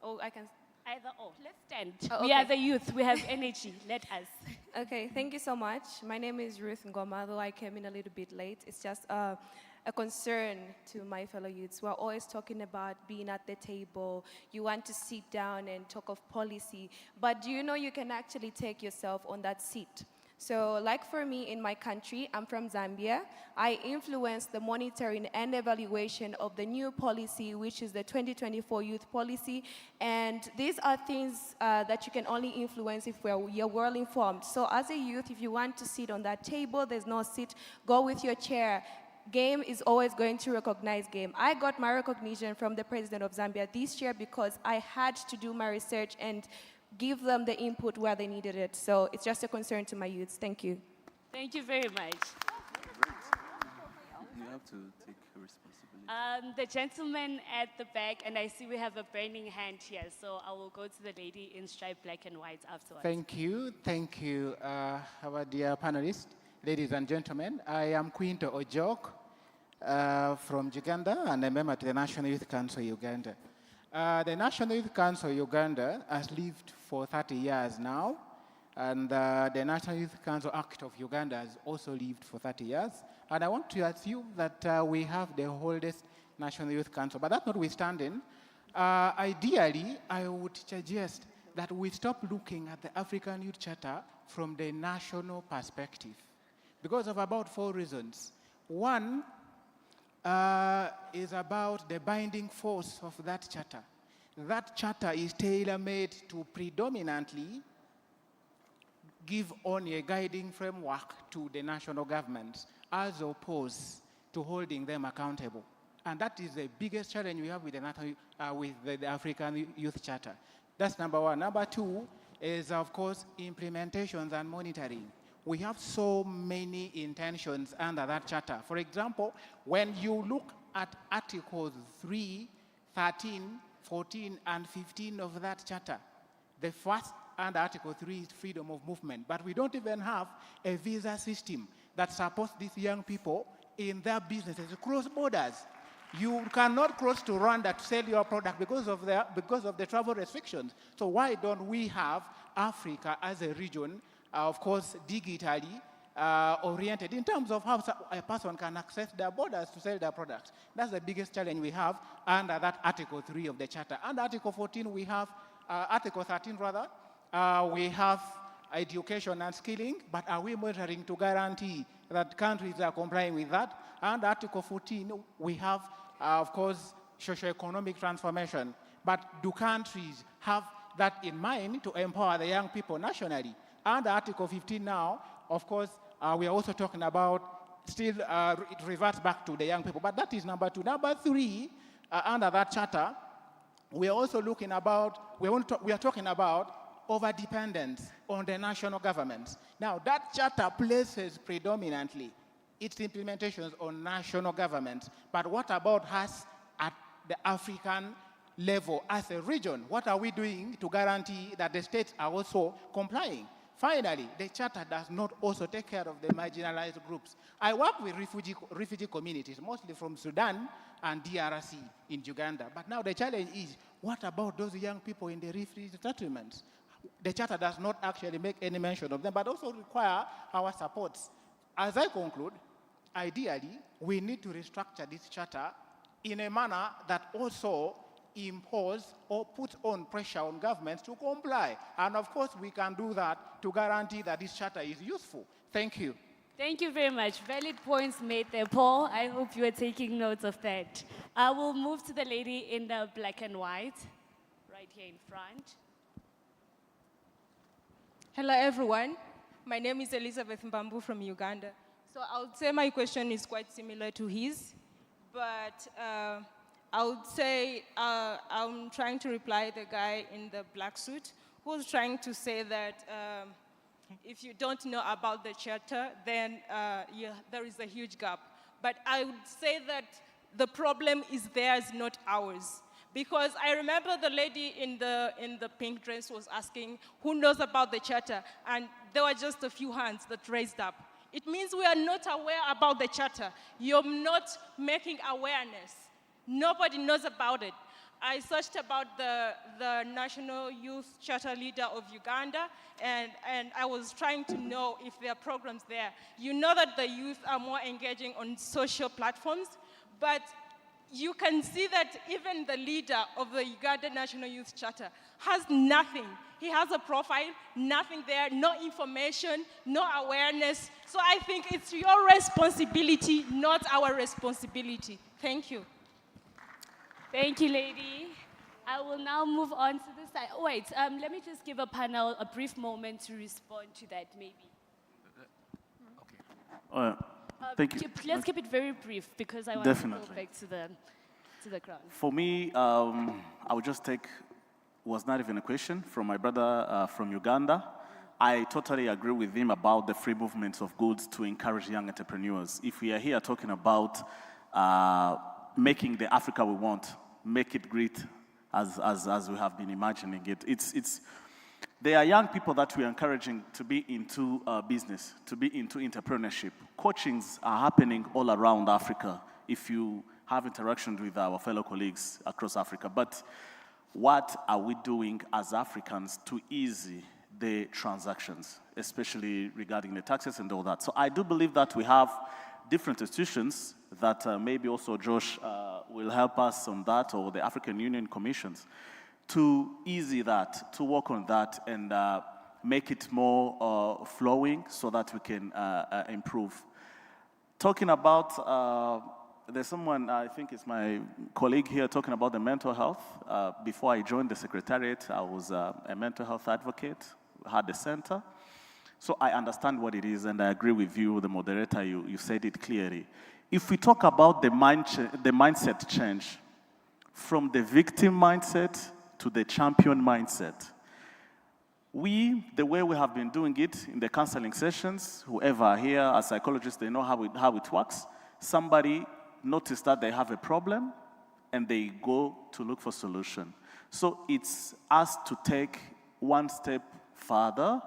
Oh, I can. Either or. Let's stand. Oh, We are okay. the youth. We have energy. Let us. Okay, thank you so much. My name is Ruth Ngoma, though I came in a little bit late. It's just a concern to my fellow youths. We're always talking about being at the table. You want to sit down and talk of policy. But do you know you can actually take yourself on that seat? So like for me in my country, I'm from Zambia. I influence the monitoring and evaluation of the new policy, which is the 2024 youth policy. And these are things that you can only influence if you're well informed. So as a youth, if you want to sit on that table, there's no seat, go with your chair. Game is always going to recognize game. I got my recognition from the president of Zambia this year because I had to do my research and give them the input where they needed it. So it's just a concern to my youths. Thank you. Thank you very much. You have to take responsibility. The gentleman at the back, and I see we have a burning hand here, so I will go to the lady in striped black and white afterwards. Thank you, our dear panelists, ladies and gentlemen. I am Quinto Ojok from Uganda, and a member to the National Youth Council Uganda. The National Youth Council Uganda has lived for 30 years now, and the National Youth Council Act of Uganda has also lived for 30 years. And I want to assume that we have the oldest National Youth Council. But that notwithstanding, ideally, I would suggest that we stop looking at the African Youth Charter from the national perspective, because of about 4 reasons. One is about the binding force of that charter. That charter is tailor-made to predominantly give only a guiding framework to the national governments, as opposed to holding them accountable. And that is the biggest challenge we have with the African Youth Charter. That's number one. Number two is, of course, implementations and monitoring. We have so many intentions under that charter. For example, when you look at Articles 3, 13, 14, and 15 of that charter, the first under Article 3 is freedom of movement. But we don't even have a visa system that supports these young people in their businesses across borders. You cannot cross to Rwanda to sell your product because of the travel restrictions. So why don't we have Africa as a region, of course, digitally oriented in terms of how a person can access their borders to sell their products? That's the biggest challenge we have under that Article 3 of the Charter. Under Article 14, we have, Article 13 rather, we have education and skilling, but are we monitoring to guarantee that countries are complying with that? And Article 14, we have, of course, socio-economic transformation. But do countries have that in mind to empower the young people nationally? And Article 15 now, of course, we are also talking about, still it reverts back to the young people. But that is number two. Number three, under that charter, we are also looking about, we are talking about over-dependence on the national governments. Now, that charter places predominantly its implementations on national governments. But what about us at the African level as a region? What are we doing to guarantee that the states are also complying? Finally, the charter does not also take care of the marginalized groups. I work with refugee communities, mostly from Sudan and DRC in Uganda. But now the challenge is, what about those young people in the refugee settlements? The charter does not actually make any mention of them, but also require our supports. As I conclude, ideally, we need to restructure this charter in a manner that also impose or put on pressure on governments to comply. And of course, we can do that to guarantee that this charter is useful. Thank you. Thank you very much. Valid points made there, Paul. I hope you are taking notes of that. I will move to the lady in the black and white, right here in front. Hello, everyone. My name is Elizabeth Mbambu from Uganda. So I would say my question is quite similar to his, but I would say I'm trying to reply the guy in the black suit who who's trying to say that if you don't know about the charter, then there is a huge gap. But I would say that the problem is theirs, not ours. Because I remember the lady in the pink dress was asking, who knows about the charter? And there were just a few hands that raised up. It means we are not aware about the charter. You're not making awareness. Nobody knows about it. I searched about the National Youth Charter Leader of Uganda, and I was trying to know if there are programs there. You know that the youth are more engaging on social platforms, but you can see that even the leader of the Uganda National Youth Charter has nothing. He has a profile, nothing there, no information, no awareness. So I think it's your responsibility, not our responsibility. Thank you. Thank you, lady. I will now move on to the side. Oh, wait, let me just give a panel a brief moment to respond to that, maybe. Thank you. Let's keep it very brief because I want Definitely. to go back to the crowd. For me, I would just take, was not even a question, from my brother from Uganda. I totally agree with him about the free movement of goods to encourage young entrepreneurs. If we are here talking about making the Africa we want, make it great as we have been imagining it, there are young people that we are encouraging to be into business, to be into entrepreneurship. Coachings are happening all around Africa if you have interactions with our fellow colleagues across Africa. But what are we doing as Africans to ease the transactions, especially regarding the taxes and all that? So I do believe that we have different institutions that maybe also Josh will help us on that, or the African Union commissions, to ease that, to work on that and make it more flowing so that we can improve. Talking about, there's someone, I think it's my colleague here, talking about the mental health. Before I joined the Secretariat, I was a mental health advocate, had a center. So I understand what it is, and I agree with you, the moderator, you said it clearly. If we talk about the mindset change, from the victim mindset to the champion mindset, the way we have been doing it in the counseling sessions, whoever are here as psychologists, they know how it works. Somebody notice that they have a problem, and they go to look for solution. So it's us to take one step further.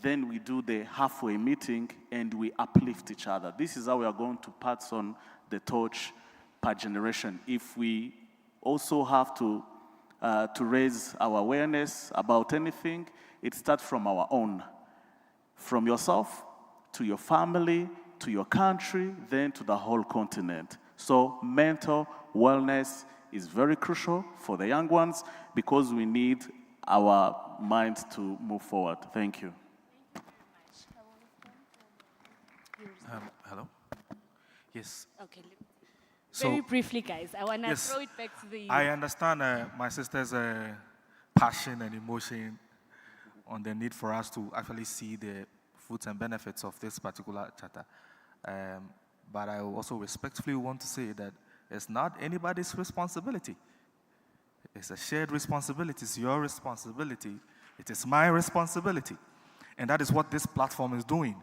Then we do the halfway meeting and we uplift each other. This is how we are going to pass on the torch per generation. If we also have to raise our awareness about anything, it starts from our own. From yourself, to your family, to your country, then to the whole continent. So mental wellness is very crucial for the young ones because we need our minds to move forward. Thank you. Hello? Yes. Okay. Very So, briefly, guys, I want to yes, throw it back to the... I understand my sister's passion and emotion on the need for us to actually see the fruits and benefits of this particular charter. But I also respectfully want to say that it's not anybody's responsibility. It's a shared responsibility. It's your responsibility. It is my responsibility. And that is what this platform is doing,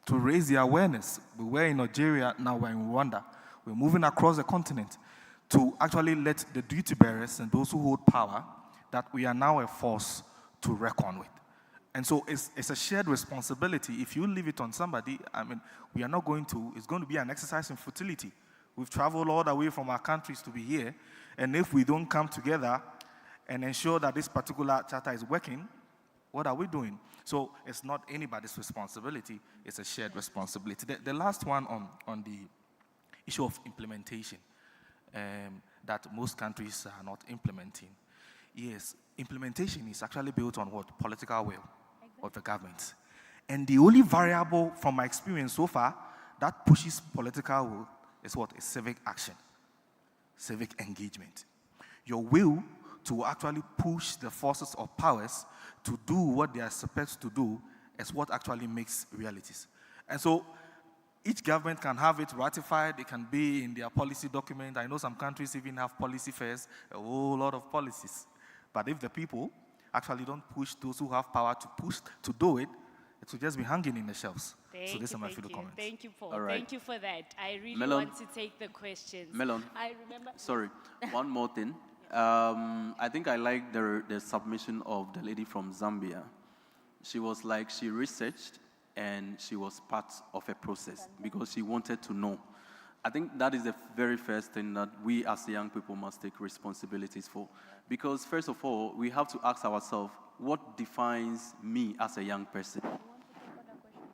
to raise the awareness. We were in Nigeria, now we're in Rwanda. We're moving across the continent to actually let the duty bearers and those who hold power that we are now a force to reckon with. And so it's a shared responsibility. If you leave it on somebody, I mean, we are not going to, it's going to be an exercise in futility. We've traveled all the way from our countries to be here, and if we don't come together and ensure that this particular charter is working, what are we doing? So it's not anybody's responsibility, it's a shared responsibility. The last one on the issue of implementation, that most countries are not implementing. Yes, implementation is actually built on what? Political will of the government. And the only variable from my experience so far that pushes political will is what? Is civic action, civic engagement. Your will to actually push the forces of powers to do what they are supposed to do is what actually makes realities. And so each government can have it ratified, it can be in their policy document. I know some countries even have policy fairs, a whole lot of policies. But if the people actually don't push those who have power to push to do it, it will just be hanging in the shelves. So these are my few comments. Thank you, Paul. All right. Thank you for that. I really Melon. want to take the questions. Melon. I remember. Sorry, one more thing. I think I like the submission of the lady from Zambia. She was like, she researched and she was part of a process because she wanted to know. I think that is the very first thing that we as young people must take responsibilities for. Because first of all, we have to ask ourselves, what defines me as a young person?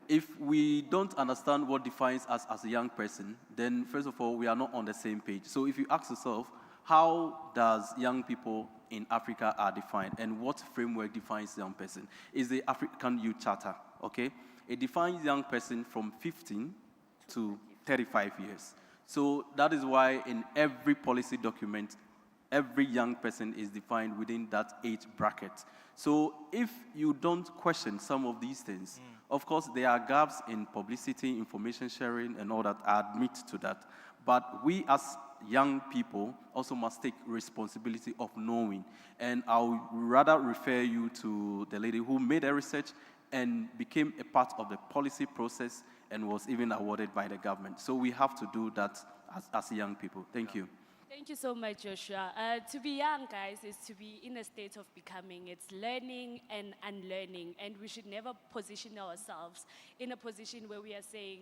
If we don't understand what defines us as a young person, then first of all, we are not on the same page. So if you ask yourself, how does young people in Africa are defined and what framework defines young person? Is the African Youth Charter, okay? It defines young person from 15 to 35 years. So that is why in every policy document, every young person is defined within that age bracket. So if you don't question some of these things, of course, there are gaps in publicity, information sharing, and all that. I admit to that. But we as young people also must take responsibility of knowing. And I'll rather refer you to the lady who made a research and became a part of the policy process and was even awarded by the government. So we have to do that as young people. Thank you. Thank you so much, Joshua. To be young, guys, is to be in a state of becoming. It's learning and unlearning, and we should never position ourselves in a position where we are saying,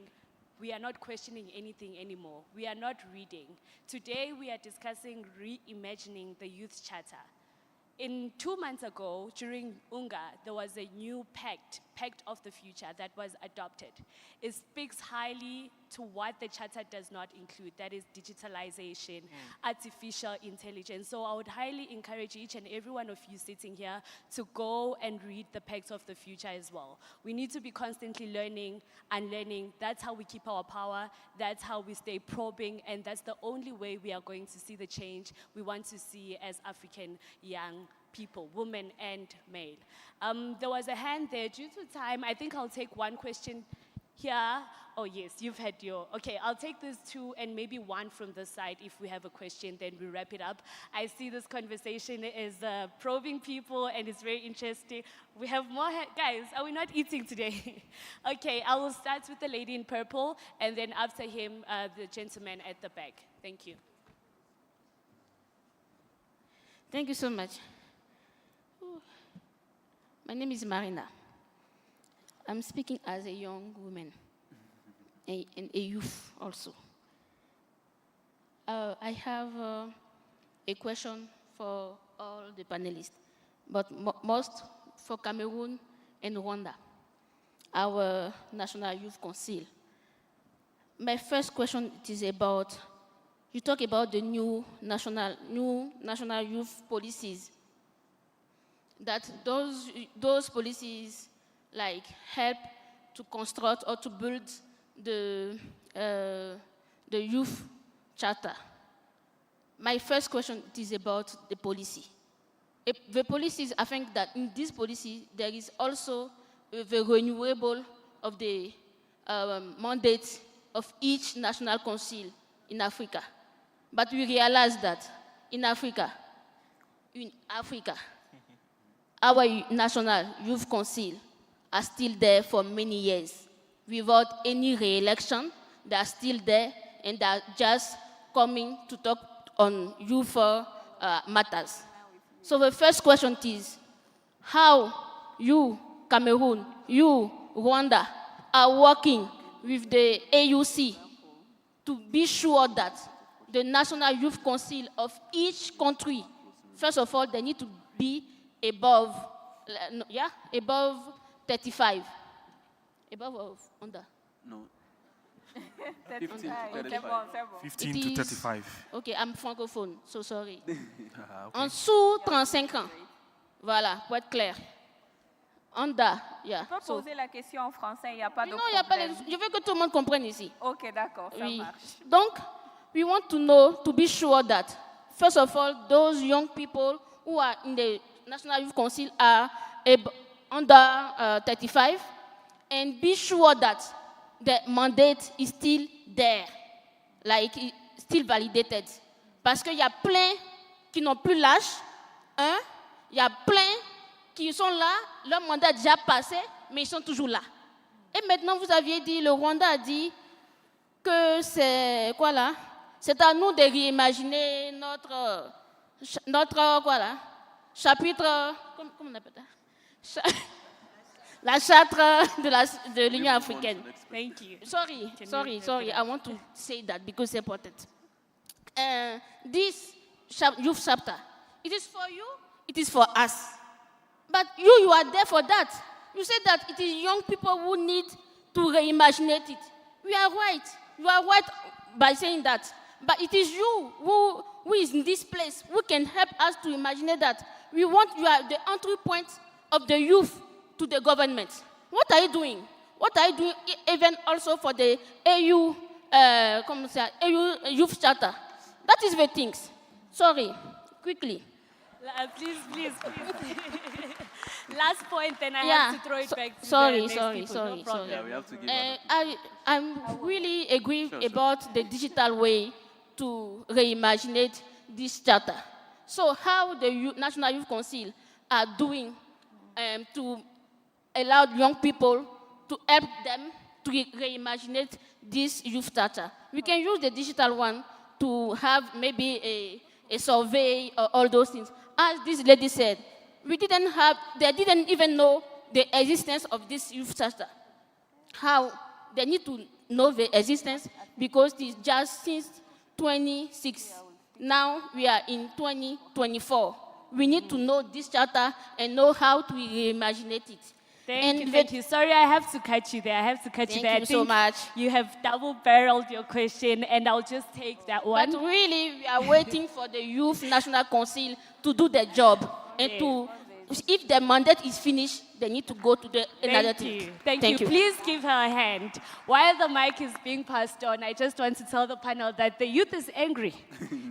we are not questioning anything anymore. We are not reading. Today, we are discussing reimagining the Youth Charter. 2 months ago, during UNGA, there was a new pact of the future that was adopted. It speaks highly to what the charter does not include, that is digitalization, artificial intelligence. So I would highly encourage each and every one of you sitting here to go and read the pact of the future as well. We need to be constantly learning and learning. That's how we keep our power, that's how we stay probing, and that's the only way we are going to see the change we want to see as African young people, women and male. There was a hand there. Due to time, I think I'll take one question here. Oh yes, you've had your, okay, I'll take these two and maybe one from this side if we have a question, then we wrap it up. I see this conversation is probing people and it's very interesting. We have more, guys, are we not eating today? Okay, I will start with the lady in purple and then after him, the gentleman at the back. Thank you. Thank you so much. My name is Marina. I'm speaking as a young woman and a youth also. I have a question for all the panelists, but most for Cameroon and Rwanda, our National Youth Council. My first question is about, you talk about the new national youth policies, that those policies like help to construct or to build the youth charter. My first question is about the policy. The policies, I think that in this policy, there is also the renewable of the mandate of each national council in Africa. But we realize that in Africa, our National Youth Council are still there for many years. Without any re-election, they are still there and they are just coming to talk on youth matters. So the first question is, how you, Cameroon, you, Rwanda, are working with the AUC to be sure that the National Youth Council of each country, first of all, they need to be above 35. Above or under? No. 15 to 35. Okay, I'm francophone, so sorry. Okay. En dessous 35 ans. Voilà, pour être clair. Under, yeah. Tu peux poser la question en français, il n'y a pas de Non, problème. je veux que tout le monde comprenne ici. Ok, d'accord, ça Oui. marche. Donc, we want to know, to be sure that, first of all, those young people who are in the National Youth Council are under 35, and be sure that the mandate is still there, like still validated. Parce qu'il y a plein qui n'ont plus l'âge, il y a plein qui sont là, leur mandat est déjà passé, mais ils sont toujours là. Et maintenant, vous aviez dit, le Rwanda a dit que c'est quoi là? C'est à nous de réimaginer notre quoi là? Chapitre, comment on appelle ça? La charte de l'Union africaine. Thank you. Sorry. I want to say that because it's important. This youth chapter, it is for you, it is for us. But you are there for that. You said that it is young people who need to reimagine it. We are right. You are right by saying that. But it is you who is in this place who can help us to imagine that. We want you are the entry point of the youth to the government. What are you doing? What are you doing even also for the AU, AU youth charter? That is the things. Sorry, quickly. Please. Last point, then I have to throw it back to the next people. No problem. Yeah, we have to give I'm really agree about the digital way to reimagine this charter. So how the National Youth Council are doing to allow young people to help them to reimagine this youth charter. We can use the digital one to have maybe a survey or all those things. As this lady said, they didn't even know the existence of this youth charter. How they need to know the existence because it's just since 26. Now we are in 2024. We need to know this charter and know how to reimagine it. Thank you. Sorry, I have to cut you there. Thank you so much. You have double-barreled your question, and I'll just take that one. But really, we are waiting for the Youth National Council to do their job. And if the mandate is finished, they need to go to another thing. Thank you. Please give her a hand. While the mic is being passed on, I just want to tell the panel that the youth is angry.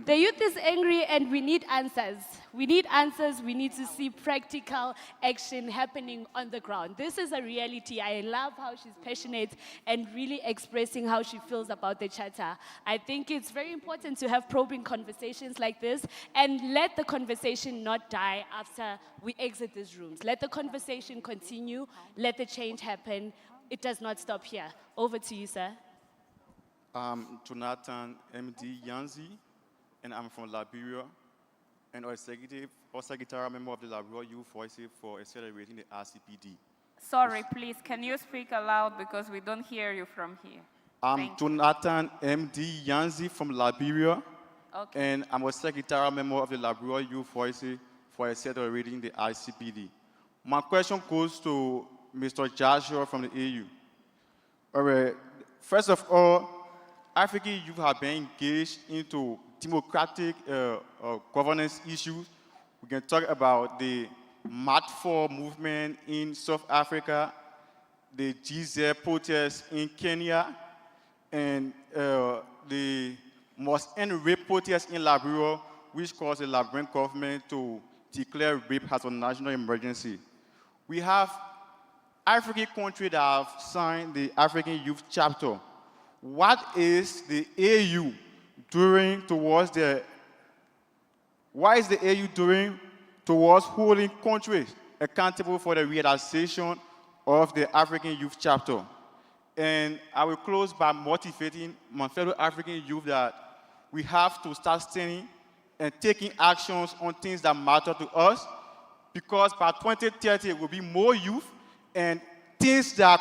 The youth is angry, and we need answers. We need answers. We need to see practical action happening on the ground. This is a reality. I love how she's passionate and really expressing how she feels about the charter. I think it's very important to have probing conversations like this and let the conversation not die after we exit these rooms. Let the conversation continue. Let the change happen. It does not stop here. Over to you, sir. Jonathan MD Yanzi, and I'm from Liberia, and our secretary member of the Liberia Youth Voice for accelerating the RCPD. Sorry, please, can you speak aloud because we don't hear you from here? I'm Jonathan MD Yanzi from Liberia, and I'm a secretary member of the Liberia Youth Voice for accelerating the ICPD. My question goes to Mr. Joshua from the AU. All right. First of all, African youth have been engaged into democratic governance issues. We can talk about the Mat4 movement in South Africa, the GZ protests in Kenya, and the Must End Rape protests in Liberia, which caused the Liberian government to declare rape as a national emergency. We have African countries that have signed the African Youth Chapter. What is the AU doing towards what is the AU doing towards holding countries accountable for the realization of the African Youth Chapter? And I will close by motivating my fellow African youth that we have to start standing and taking actions on things that matter to us, because by 2030 it will be more youth and things that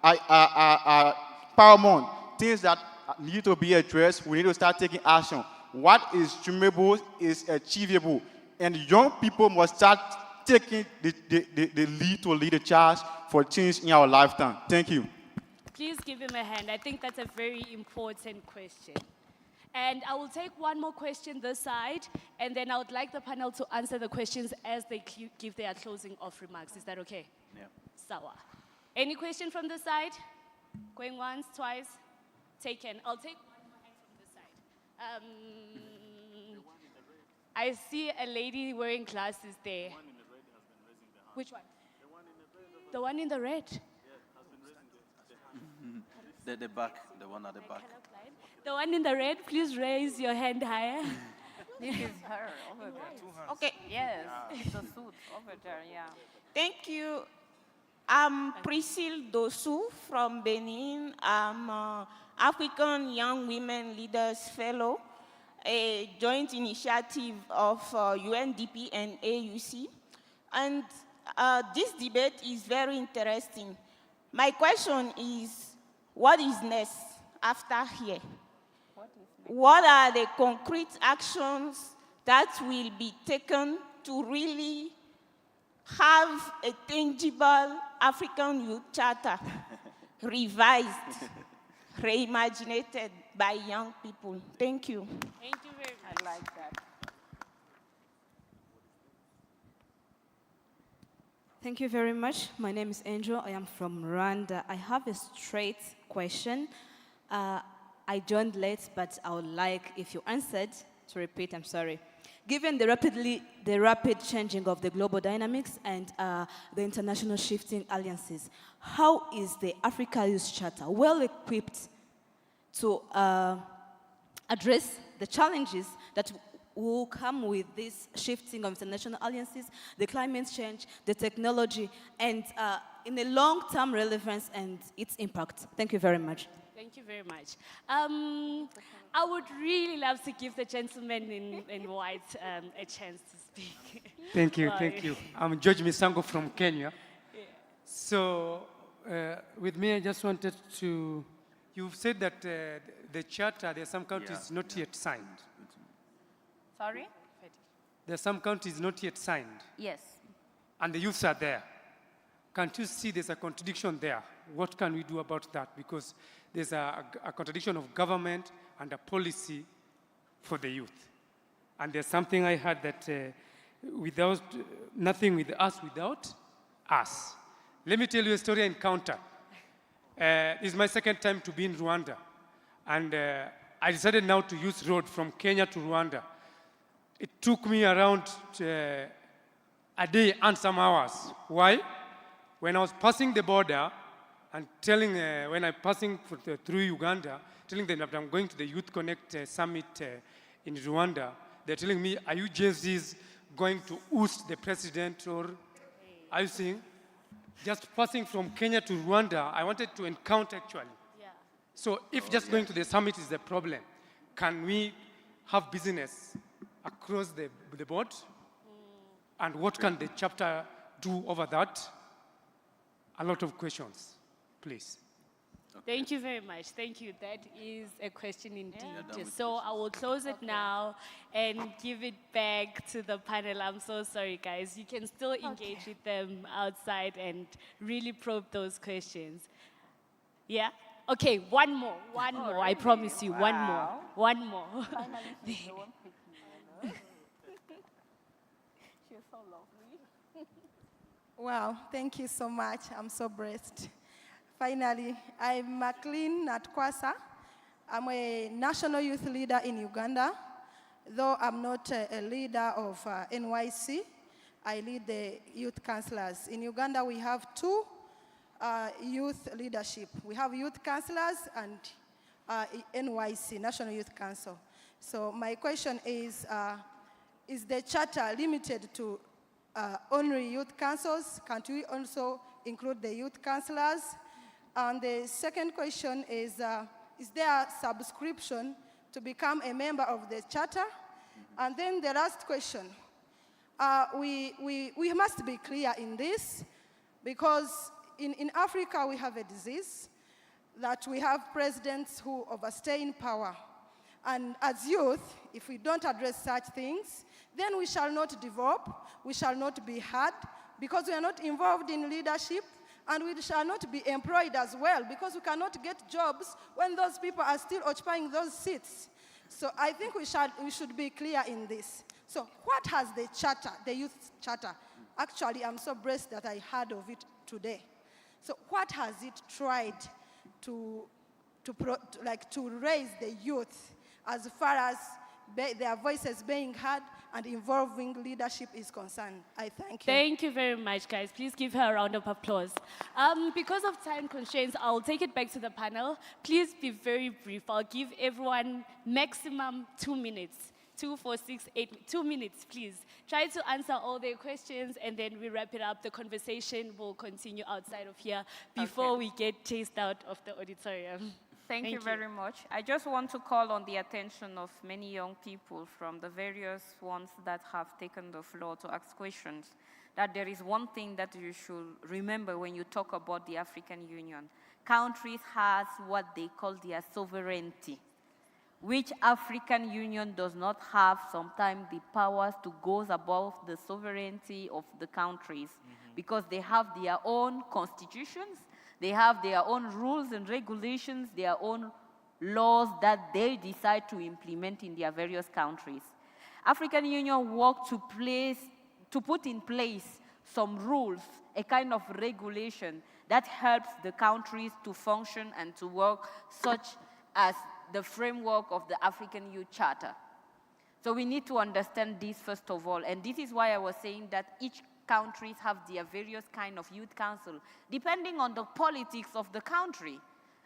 are paramount, things that need to be addressed. We need to start taking action. What is dreamable is achievable, and young people must start taking the lead to lead the charge for change in our lifetime. Thank you. Please give him a hand. I think that's a very important question. And I will take one more question this side, and then I would like the panel to answer the questions as they give their closing off remarks. Is that okay? Yeah. Sawa. Any question from this side? Going once, twice? Taken. I'll take one more hand from this side. I see a lady wearing glasses there. The one in the red has been raising the hand. Which one? The one in the red. The one in the red? Has been raising the hand. The back, the one at the back. The one in the red, please raise your hand higher. This is her over there. Okay. Yes, the suit over there, yeah. Thank you. I'm Priscille Dosu from Benin. I'm African Young Women Leaders Fellow, a joint initiative of UNDP and AUC. And this debate is very interesting. My question is, what is next after here? What are the concrete actions that will be taken to really have a tangible African Youth Charter, revised, reimaginated by young people? Thank you. Thank you very much. I like that. Thank you very much. My name is Angel. I am from Rwanda. I have a straight question. I joined late, but I would like, if you answered, to repeat. I'm sorry. Given the rapid changing of the global dynamics and the international shifting alliances, how is the Africa Youth Charter well equipped to address the challenges that will come with this shifting of international alliances, the climate change, the technology, and in the long-term relevance and its impact? Thank you very much. Thank you very much. I would really love to give the gentleman in white a chance to speak. Thank you, Sorry. thank you. I'm George Misango from Kenya. Yeah. So, with me, I just wanted to, you've said that the charter, there are some countries not yet signed. Sorry? There are some countries not yet signed, Yes. and the youths are there. Can't you see there's a contradiction there? What can we do about that? Because there's a contradiction of government and a policy for the youth. And there's something I heard that without nothing with us without us. Let me tell you a story I encountered. This is my second time to be in Rwanda. And I decided now to use road from Kenya to Rwanda. It took me around a day and some hours. Why? When I was passing the border and telling, when I'm passing through Uganda, telling them that I'm going to the Youth Connect Summit in Rwanda, they're telling me, are you JCs going to oust the president, or are you seeing? Just passing from Kenya to Rwanda, I wanted to encounter actually. Yeah. So if just going to the summit is the problem, can we have business across the board? And what can the chapter do over that? A lot of questions, please. Thank you very much. Thank you. That is a question indeed. So I will close it now and give it back to the panel. I'm so sorry, guys. You can still engage with them outside and really probe those questions. Yeah? Okay, one more. One more. I promise you, one more. One more. She's so lovely. Wow, thank you so much. I'm so blessed. Finally, I'm McLean Natkwasa. I'm a national youth leader in Uganda. Though I'm not a leader of NYC, I lead the youth councillors. In Uganda, we have two youth leadership. We have youth councillors and NYC, National Youth Council. So my question is the charter limited to only youth councils? Can't we also include the youth councillors? And the second question is there a subscription to become a member of the charter? And then the last question, we must be clear in this, because in Africa we have a disease that we have presidents who overstay in power. And as youth, if we don't address such things, then we shall not develop, we shall not be heard, because we are not involved in leadership, and we shall not be employed as well, because we cannot get jobs when those people are still occupying those seats. So I think we should be clear in this. So what has the charter, the youth charter? Actually, I'm so blessed that I heard of it today. So what has it tried to raise the youth as far as their voices being heard and involving leadership is concerned? I thank you. Thank you very much, guys. Please give her a round of applause. Because of time constraints, I'll take it back to the panel. Please be very brief. I'll give everyone maximum 2 minutes. 2468, 2 minutes, please. Try to answer all their questions, and then we wrap it up. The conversation will continue outside of here before we get chased out of the auditorium. Thank you very much. I just want to call on the attention of many young people from the various ones that have taken the floor to ask questions, that there is one thing that you should remember when you talk about the African Union. Countries has what they call their sovereignty, which African Union does not have sometimes the powers to go above the sovereignty of the countries, because they have their own constitutions, they have their own rules and regulations, their own laws that they decide to implement in their various countries. African Union work to put in place some rules, a kind of regulation that helps the countries to function and to work, such as the framework of the African Youth Charter. So we need to understand this first of all, and this is why I was saying that each countries have their various kind of youth council, depending on the politics of the country.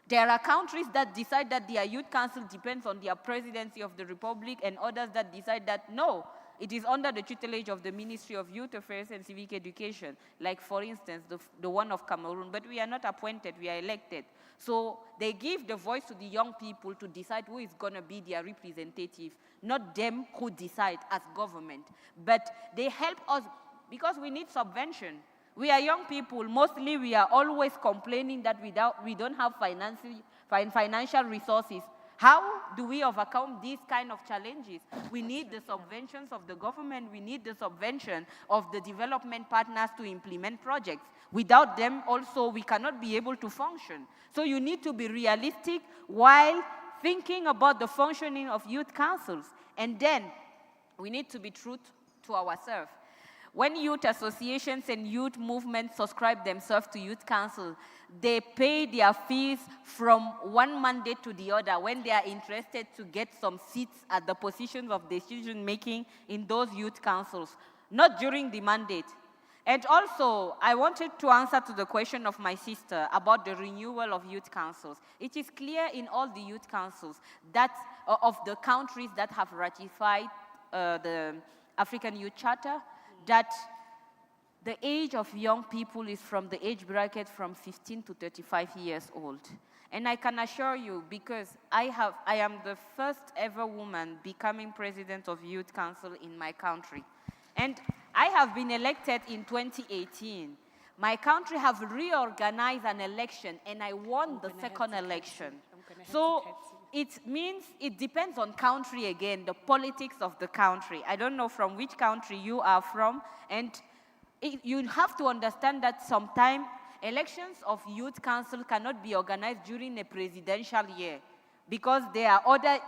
There are countries that decide that their youth council depends on their presidency of the republic, and others that decide that no, it is under the tutelage of the Ministry of Youth Affairs and Civic Education, like for instance, the one of Cameroon, but we are not appointed, we are elected. So they give the voice to the young people to decide who is going to be their representative, not them who decide as government. But they help us because we need subvention. We are young people. Mostly we are always complaining that we don't have financial resources. How do we overcome these kind of challenges? We need the subventions of the government. We need the subvention of the development partners to implement projects. Without them, also, we cannot be able to function. So you need to be realistic while thinking about the functioning of youth councils. And then we need to be true to ourselves. When youth associations and youth movements subscribe themselves to youth council, they pay their fees from one mandate to the other when they are interested to get some seats at the positions of decision-making in those youth councils, not during the mandate. And also, I wanted to answer to the question of my sister about the renewal of youth councils. It is clear in all the youth councils that of the countries that have ratified the African Youth Charter, that the age of young people is from the age bracket from 15 to 35 years old. And I can assure you, because I am the first ever woman becoming president of Youth Council in my country. And I have been elected in 2018. My country have reorganized an election, and I won the second election. So it means it depends on country again, the politics of the country. I don't know from which country you are from, and you have to understand that sometimes elections of youth council cannot be organized during a presidential year, because there are other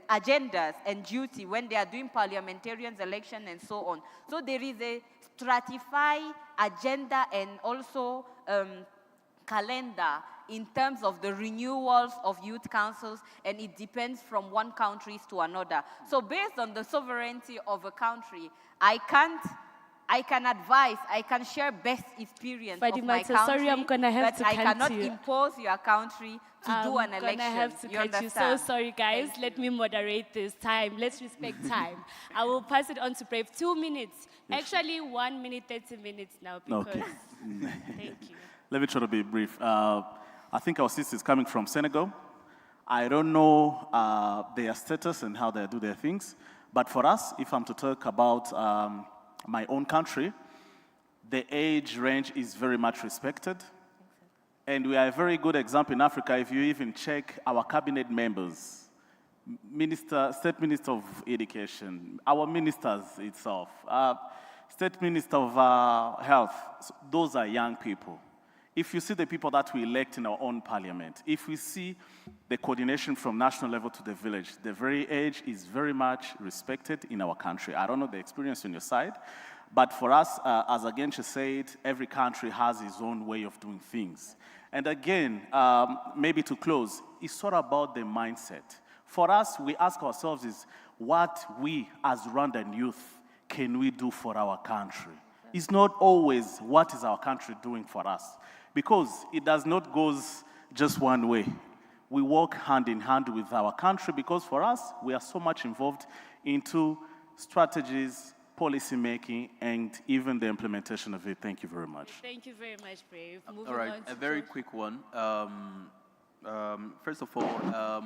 agendas and duty when they are doing parliamentarians election and so on. So there is a stratified agenda and also calendar in terms of the renewals of youth councils, and it depends from one country to another. So based on the sovereignty of a country, I can advise, I can share best experience of my country, sorry, I'm gonna have but I cannot impose your country to do an election. I'm gonna have to cut you. So sorry, guys. Let me moderate this time. Let's respect time. I will pass it on to Brave. 2 minutes. Actually, 1 minute, 30 minutes now, because... Okay. Thank you. Let me try to be brief. I think our sister is coming from Senegal. I don't know their status and how they do their things, but for us, if I'm to talk about my own country, the age range is very much respected. And we are a very good example in Africa if you even check our cabinet members, State Minister of Education, our ministers itself, State Minister of Health, those are young people. If you see the people that we elect in our own parliament, if we see the coordination from national level to the village, the very age is very much respected in our country. I don't know the experience on your side, but for us, as Agenche said, every country has its own way of doing things. And again, maybe to close, it's all about the mindset. For us, we ask ourselves is, what we as Rwandan youth can we do for our country? It's not always what is our country doing for us, because it does not go just one way. we work hand in hand with our country, because for us, we are so much involved into strategies, policy making, and even the implementation of it. Thank you very much. Thank you very much, Brave. Moving All right, on to a very George. quick one. First of all,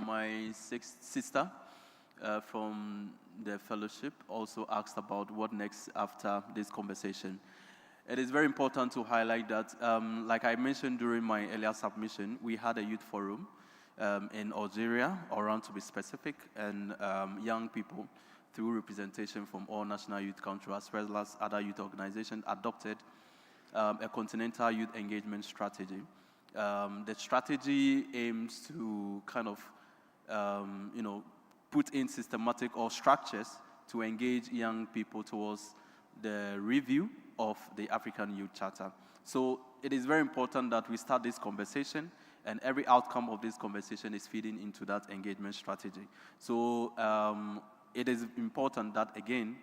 my sister from the fellowship also asked about what next after this conversation. It is very important to highlight that, like I mentioned during my earlier submission, we had a youth forum in Algeria, Oran to be specific, and young people, through representation from all national youth councils as well as other youth organizations, adopted a continental youth engagement strategy. The strategy aims to kind of, put in systematic or structures to engage young people towards the review of the African Youth Charter. So it is very important that we start this conversation, and every outcome of this conversation is feeding into that engagement strategy. So it is important that, again,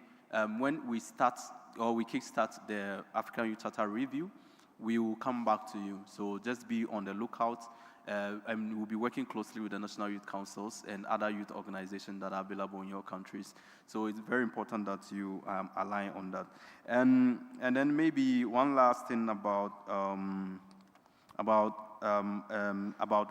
when we start or we kickstart the African Youth Charter review, we will come back to you. So just be on the lookout, and we'll be working closely with the National Youth Councils and other youth organizations that are available in your countries. So it's very important that you align on that. And then maybe one last thing about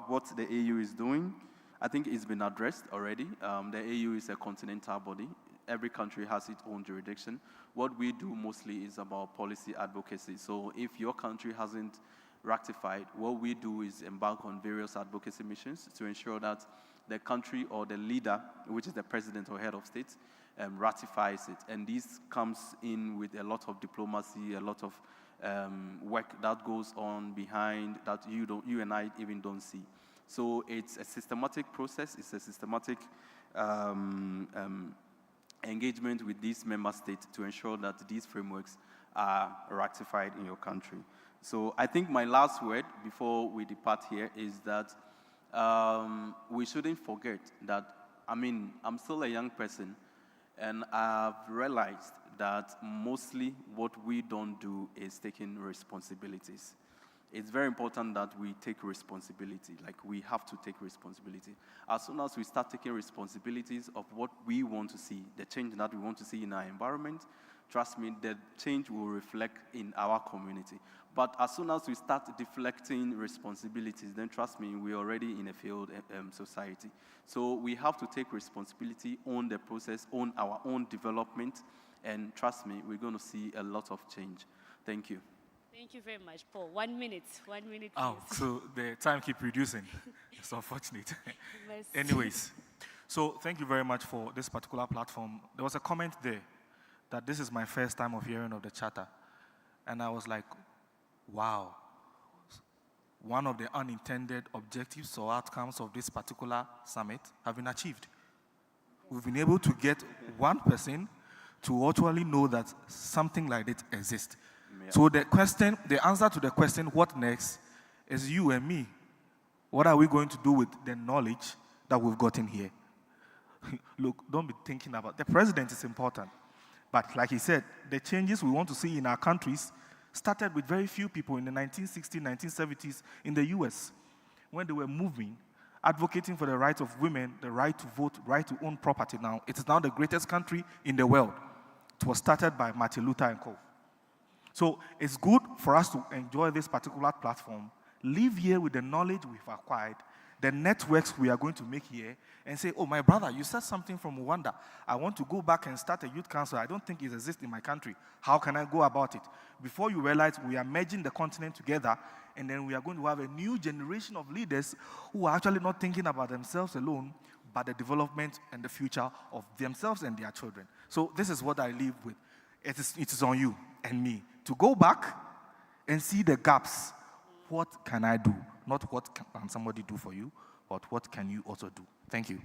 what the AU is doing. I think it's been addressed already. The AU is a continental body. Every country has its own jurisdiction. What we do mostly is about policy advocacy. So if your country hasn't ratified, what we do is embark on various advocacy missions to ensure that the country or the leader, which is the president or head of state, ratifies it. And this comes in with a lot of diplomacy, a lot of work that goes on behind that you and I even don't see. So it's a systematic process. It's a systematic engagement with these member states to ensure that these frameworks are ratified in your country. So I think my last word before we depart here is that we shouldn't forget that, I'm still a young person, and I've realized that mostly what we don't do is taking responsibilities. It's very important that we take responsibility, like we have to take responsibility. As soon as we start taking responsibilities of what we want to see, the change that we want to see in our environment, trust me, the change will reflect in our community. But as soon as we start deflecting responsibilities, then trust me, we're already in a failed society. So we have to take responsibility, own the process, own our own development, and trust me, we're going to see a lot of change. Thank you. Thank you very much, Paul. 1 minute. 1 minute, please. Oh, so the time keep reducing. It's unfortunate. Yes. Anyways, so thank you very much for this particular platform. There was a comment there that this is my first time of hearing of the charter. And I was like, wow. One of the unintended objectives or outcomes of this particular summit have been achieved. We've been able to get one person to actually know that something like it exists. Yeah. So the answer to the question, what next, is you and me. What are we going to do with the knowledge that we've gotten here? Look, don't be thinking about, the president is important. But like he said, the changes we want to see in our countries started with very few people in the 1960s, 1970s in the US, when they were moving, advocating for the rights of women, the right to vote, right to own property. Now, it is now the greatest country in the world. It was started by Martin Luther and Co. So it's good for us to enjoy this particular platform, live here with the knowledge we've acquired, the networks we are going to make here, and say, oh, my brother, you said something from Rwanda. I want to go back and start a youth council. I don't think it exists in my country. How can I go about it? Before you realize, we are merging the continent together, and then we are going to have a new generation of leaders who are actually not thinking about themselves alone, but the development and the future of themselves and their children. So this is what I live with. It is on you and me to go back and see the gaps. What can I do? Not what can somebody do for you, but what can you also do? Thank you.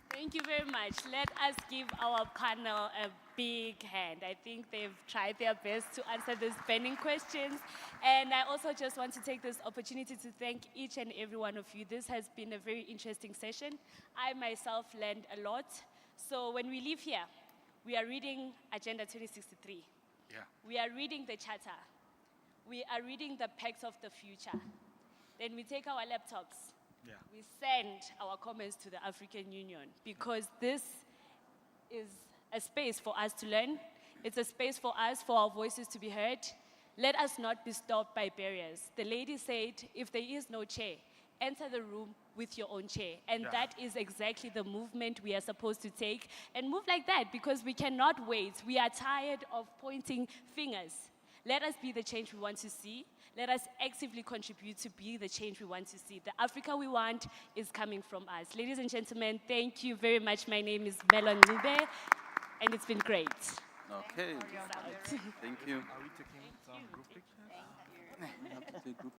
Thank you very much. Let us give our panel a big hand. I think they've tried their best to answer these burning questions. And I also just want to take this opportunity to thank each and every one of you. This has been a very interesting session. I myself learned a lot. So when we leave here, we are reading Agenda 2063. Yeah. We are reading the Charter. We are reading the Pacts of the Future. Then we take our laptops, we send our comments to the African Union because this is a space for us to learn. It's a space for us, for our voices to be heard. Let us not be stopped by barriers. The lady said, if there is no chair, enter the room with your own chair. And that is exactly the movement we are supposed to take and move like that because we cannot wait. We are tired of pointing fingers. Let us be the change we want to see. Let us actively contribute to be the change we want to see. The Africa we want is coming from us. Ladies and gentlemen, thank you very much. My name is Melon Nube, and it's been great. Okay. Thank you. Are we taking some group pictures? We have to take group